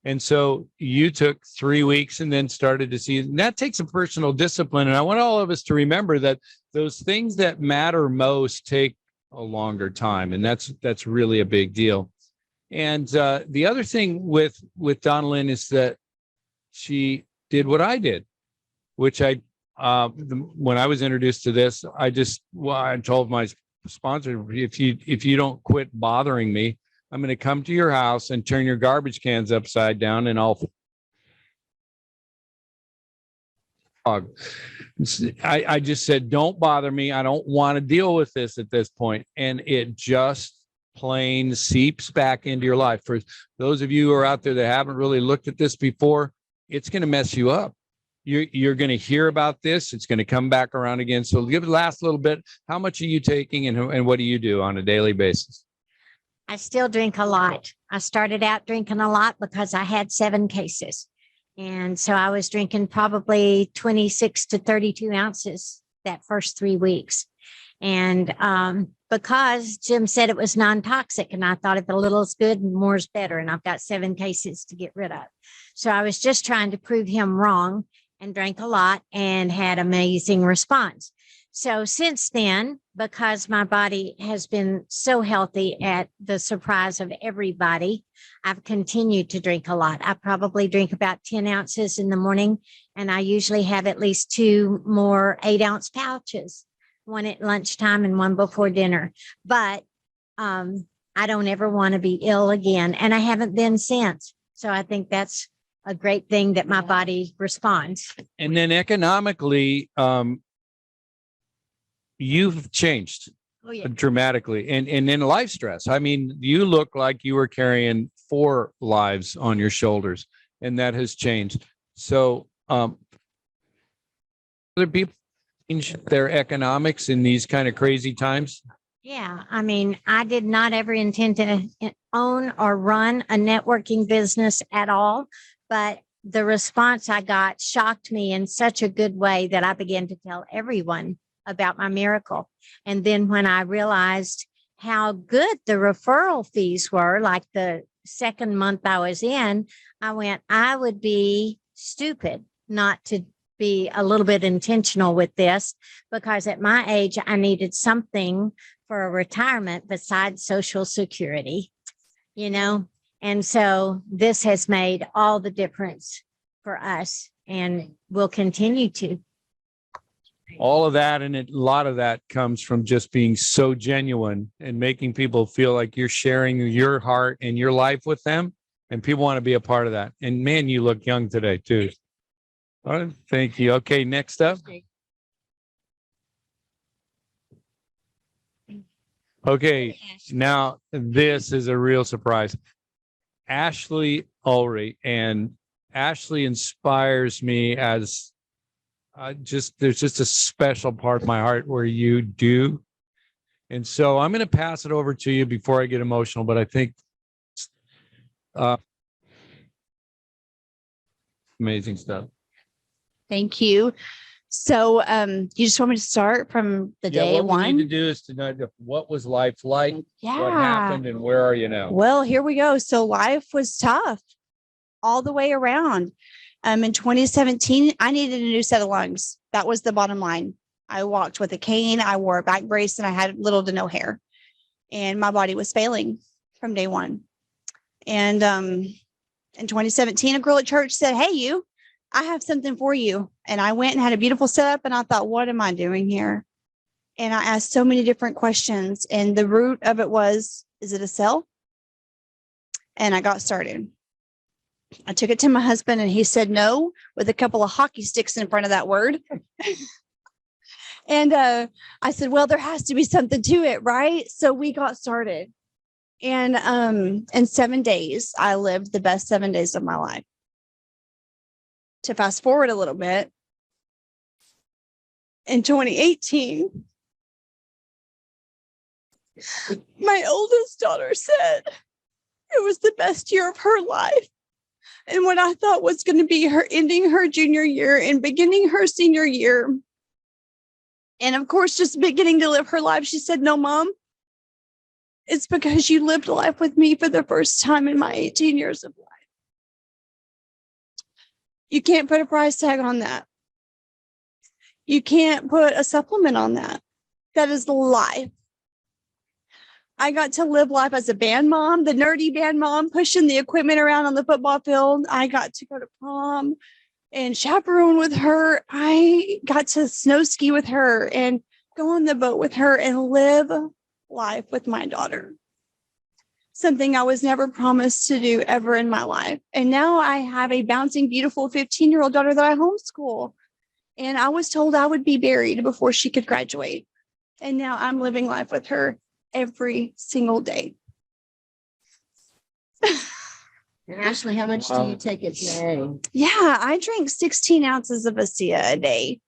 And so you took 3 weeks and then started to see, and that takes a personal discipline. And I want all of us to remember that those things that matter most take a longer time. And that's really a big deal. And the other thing with Donalin is that she did what I did, which when I was introduced to this, I told my sponsor, if you don't quit bothering me, I'm going to come to your house and turn your garbage cans upside down, and I just said, don't bother me. I don't want to deal with this at this point. And it just plain seeps back into your life. For those of you who are out there that haven't really looked at this before, it's going to mess you up. You're going to hear about this. It's going to come back around again. So give it the last little bit. How much are you taking, and what do you do on a daily basis? I still drink a lot. I started out drinking a lot because I had 7 cases. And so I was drinking probably 26 to 32 ounces that first 3 weeks. And because Jim said it was non-toxic, and I thought if a little is good and more is better, and I've got 7 cases to get rid of. So I was just trying to prove him wrong and drank a lot and had amazing response. So since then, because my body has been so healthy at the surprise of everybody, I've continued to drink a lot. I probably drink about 10 ounces in the morning, and I usually have at least 2 more 8-ounce pouches, one at lunchtime and one before dinner. But I don't ever want to be ill again, and I haven't been since. So I think that's a great thing that my body responds. And then economically, you've changed Oh, yeah. dramatically. And in life stress, I mean, you look like you were carrying 4 lives on your shoulders, and that has changed. So other people change their economics in these kind of crazy times. Yeah, I mean, I did not ever intend to own or run a networking business at all, but the response I got shocked me in such a good way that I began to tell everyone about my miracle. And then when I realized how good the referral fees were, like the second month I was in, I went, I would be stupid not to be a little bit intentional with this, because at my age, I needed something for a retirement besides Social Security, you know? And so this has made all the difference for us and will continue to. All of that, and a lot of that comes from just being so genuine and making people feel like you're sharing your heart and your life with them, and people want to be a part of that. And man, you look young today too. All right, thank you. Okay, next up. Okay, now this is a real surprise. Ashley Aubrey, and Ashley inspires me as there's just a special part of my heart where you do. And so I'm going to pass it over to you before I get emotional, but I think amazing stuff. Thank you. So you just want me to start from the day what one? we need to do is to know what was life like, Yeah. what happened, and where are you now? Well, here we go. So life was tough all the way around. In 2017, I needed a new set of lungs. That was the bottom line. I walked with a cane, I wore a back brace, and I had little to no hair. And my body was failing from day one. And in 2017, a girl at church said, "Hey, you, I have something for you." And I went and had a beautiful setup, and I thought, what am I doing here? And I asked so many different questions, and the root of it was, is it a cell? And I got started. I took it to my husband, and he said no, with a couple of hockey sticks in front of that word. And I said, well, there has to be something to it, right? So we got started. And in 7 days, I lived the best 7 days of my life. To fast forward a little bit, in 2018, my oldest daughter said it was the best year of her life. And what I thought was going to be her ending her junior year and beginning her senior year. And of course, just beginning to live her life. She said, no, Mom, it's because you lived life with me for the first time in my 18 years of life. You can't put a price tag on that. You can't put a supplement on that. That is life. I got to live life as a band mom, the nerdy band mom, pushing the equipment around on the football field. I got to go to prom and chaperone with her. I got to snow ski with her and go on the boat with her and live life with my daughter. Something I was never promised to do ever in my life. And now I have a bouncing, beautiful 15-year-old daughter that I homeschool. And I was told I would be buried before she could graduate. And now I'm living life with her every single day. And Ashley, how much do you take a day? Yeah, I drink 16 ounces of Asea a day.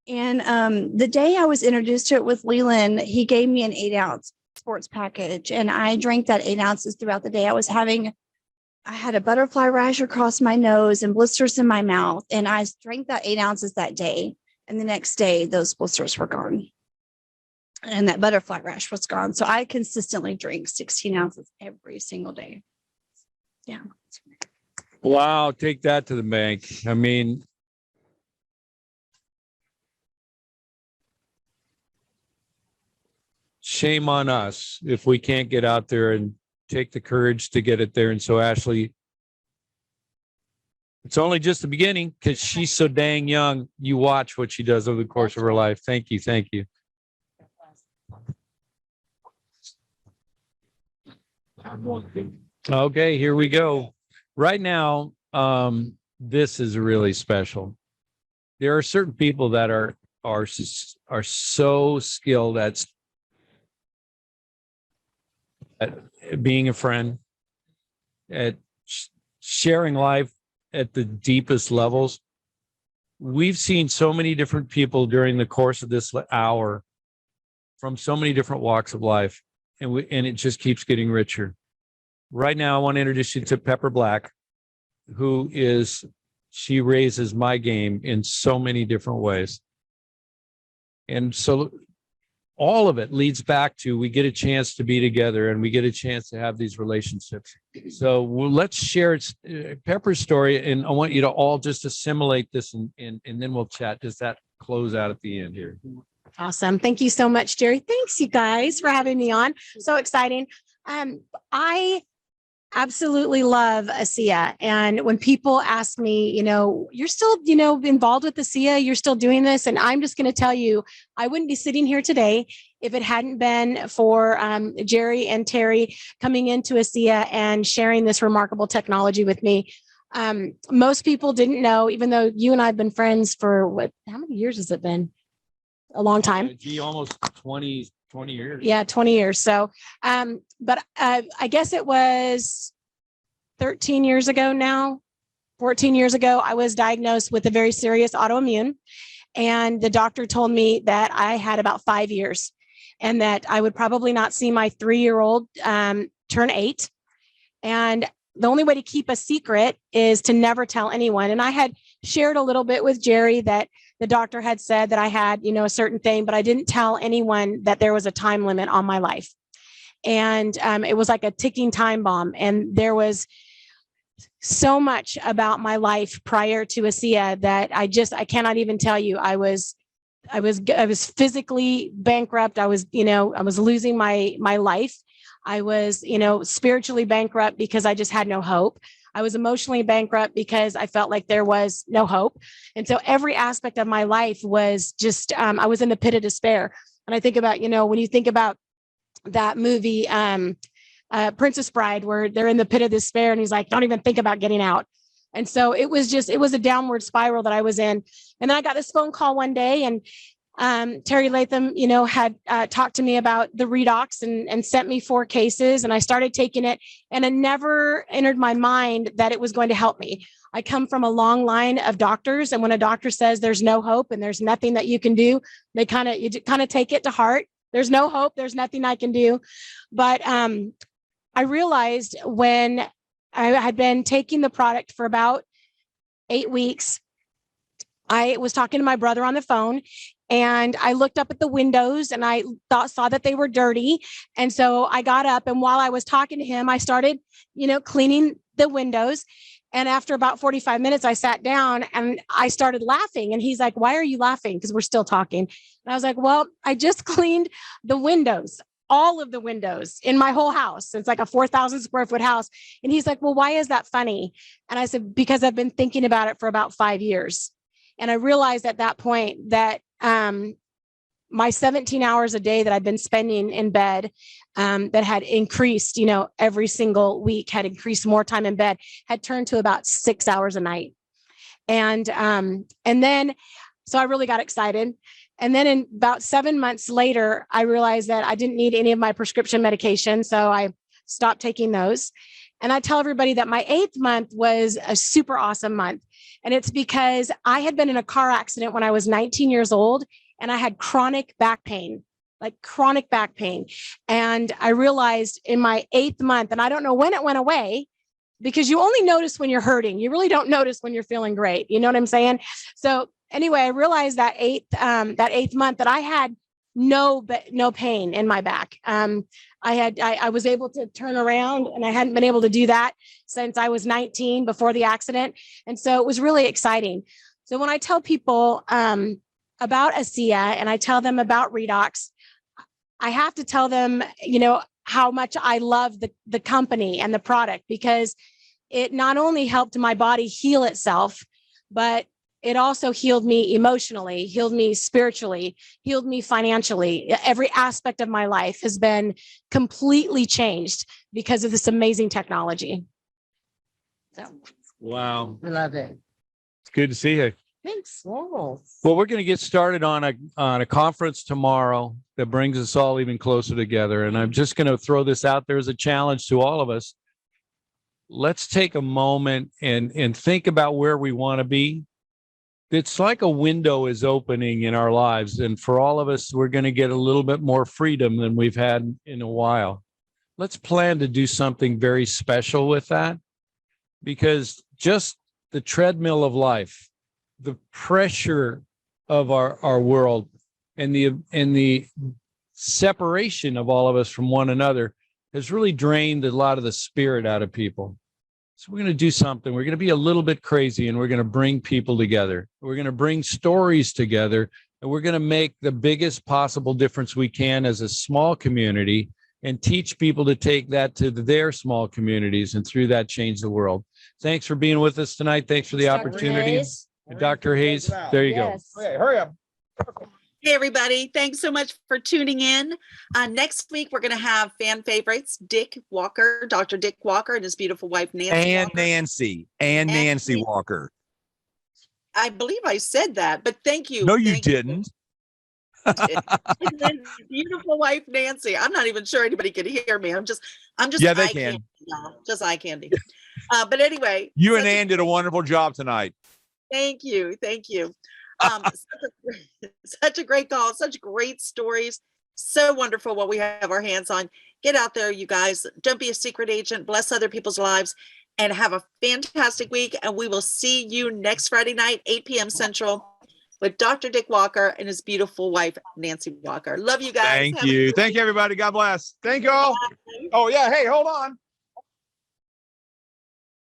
And the day I was introduced to it with Leland, he gave me an 8-ounce sports package. And I drank that 8 ounces throughout the day. I had a butterfly rash across my nose and blisters in my mouth. And I drank that 8 ounces that day. And the next day, those blisters were gone. And that butterfly rash was gone. So I consistently drink 16 ounces every single day. Yeah. Wow, take that to the bank. I mean, shame on us if we can't get out there and take the courage to get it there. And so Ashley, it's only just the beginning because she's so dang young. You watch what she does over the course of her life. Thank you. Thank you. Okay, here we go. Right now, this is really special. There are certain people that are so skilled at being a friend, at sharing life at the deepest levels. We've seen so many different people during the course of this hour from so many different walks of life, and it just keeps getting richer. Right now, I want to introduce you to Pepper Black, she raises my game in so many different ways. And so all of it leads back to we get a chance to be together and we get a chance to have these relationships. So let's share Pepper's story, and I want you to all just assimilate this and then we'll chat. Does that close out at the end here? Awesome. Thank you so much, Jerry. Thanks, you guys, for having me on. So exciting. I absolutely love Asea. And when people ask me, you're still, involved with Asea, you're still doing this. And I'm just going to tell you, I wouldn't be sitting here today if it hadn't been for Jerry and Terry coming into Asea and sharing this remarkable technology with me. Most people didn't know, even though you and I have been friends for how many years has it been? A long time. Almost 20 years. Yeah, 20 years. So, but I guess it was 13 years ago now, 14 years ago, I was diagnosed with a very serious autoimmune. And the doctor told me that I had about 5 years and that I would probably not see my 3-year-old turn 8. And the only way to keep a secret is to never tell anyone. And I had shared a little bit with Jerry that the doctor had said that I had, a certain thing, but I didn't tell anyone that there was a time limit on my life. And it was like a ticking time bomb. And there was so much about my life prior to Asea that I cannot even tell you. I was physically bankrupt. I was losing my life. I was, spiritually bankrupt because I just had no hope. I was emotionally bankrupt because I felt like there was no hope. And so every aspect of my life was just, I was in the pit of despair. And I think about, when you think about that movie, Princess Bride, where they're in the pit of despair and he's like, don't even think about getting out. And so it was a downward spiral that I was in. And then I got this phone call one day and Terry Latham, had talked to me about the Redox and sent me 4 cases, and I started taking it, and it never entered my mind that it was going to help me. I come from a long line of doctors, and when a doctor says there's no hope and there's nothing that you can do, you kind of take it to heart. There's no hope. There's nothing I can do. But I realized when I had been taking the product for about 8 weeks, I was talking to my brother on the phone, and I looked up at the windows and I saw that they were dirty. And so I got up, and while I was talking to him, I started, cleaning the windows. And after about 45 minutes, I sat down and I started laughing. And he's like, "Why are you laughing?" Because we're still talking. And I was like, "Well, I just cleaned the windows, all of the windows in my whole house. It's like a 4,000 square foot house." And he's like, "Well, why is that funny?" And I said, "Because I've been thinking about it for about 5 years." And I realized at that point that my 17 hours a day that I've been spending in bed, that had increased, every single week, had increased more time in bed, had turned to about 6 hours a night. And then, so I really got excited. And then in about 7 months later, I realized that I didn't need any of my prescription medication. So I stopped taking those. And I tell everybody that my 8th month was a super awesome month. And it's because I had been in a car accident when I was 19 years old, and I had chronic back pain. And I realized in my 8th month, and I don't know when it went away, because you only notice when you're hurting. You really don't notice when you're feeling great. You know what I'm saying? So anyway, I realized that 8th month that I had no pain in my back. I was able to turn around, and I hadn't been able to do that since I was 19 before the accident. And so it was really exciting. So when I tell people about Asea and I tell them about Redox, I have to tell them, how much I love the company and the product, because it not only helped my body heal itself, but it also healed me emotionally, healed me spiritually, healed me financially. Every aspect of my life has been completely changed because of this amazing technology. So, Wow. I love it. It's good to see you. Thanks. Yes. Well, we're going to get started on a conference tomorrow that brings us all even closer together. And I'm just going to throw this out there as a challenge to all of us. Let's take a moment and think about where we want to be. It's like a window is opening in our lives. And for all of us, we're going to get a little bit more freedom than we've had in a while. Let's plan to do something very special with that, because just the treadmill of life, the pressure of our world, and the separation of all of us from one another has really drained a lot of the spirit out of people. So we're going to do something. We're going to be a little bit crazy, and we're going to bring people together. We're going to bring stories together, and we're going to make the biggest possible difference we can as a small community and teach people to take that to their small communities, and through that change the world. Thanks for being with us tonight. Thanks for the opportunity. Hayes. Dr. Hayes, there you Yes. Okay, hurry up. Hey, everybody. Thanks so much for tuning in. Next week, we're going to have fan favorites, Dick Walker, Dr. Dick Walker, and his beautiful wife, Nancy And Walker. Nancy. And And Nancy Nancy. Walker. I believe I said that, but thank you. No, you Thank didn't. And then beautiful wife, Nancy. I'm not even sure anybody can hear me. I'm just Yeah, they eye can. candy now, just eye candy. But anyway. You and such a- Ann did a wonderful job tonight. Thank you. Thank you. Such a great call, such great stories. So wonderful what we have our hands on. Get out there, you guys. Don't be a secret agent. Bless other people's lives and have a fantastic week. And we will see you next Friday night, 8 p.m. Central, with Dr. Dick Walker and his beautiful wife, Nancy Walker. Love you guys. Thank Have a you. good Thank you, everybody. God bless. Thank you all. Bye. Oh, yeah. Hey, hold on.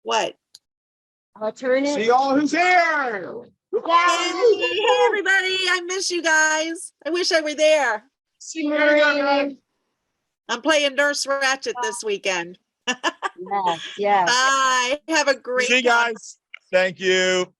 What? I'll turn it. See y'all who's here. Hey, everybody. I miss you guys. I wish I were there. I'm playing Nurse Ratchet this weekend. Yes, yes. Bye. Have a great See you time. guys. Thank you.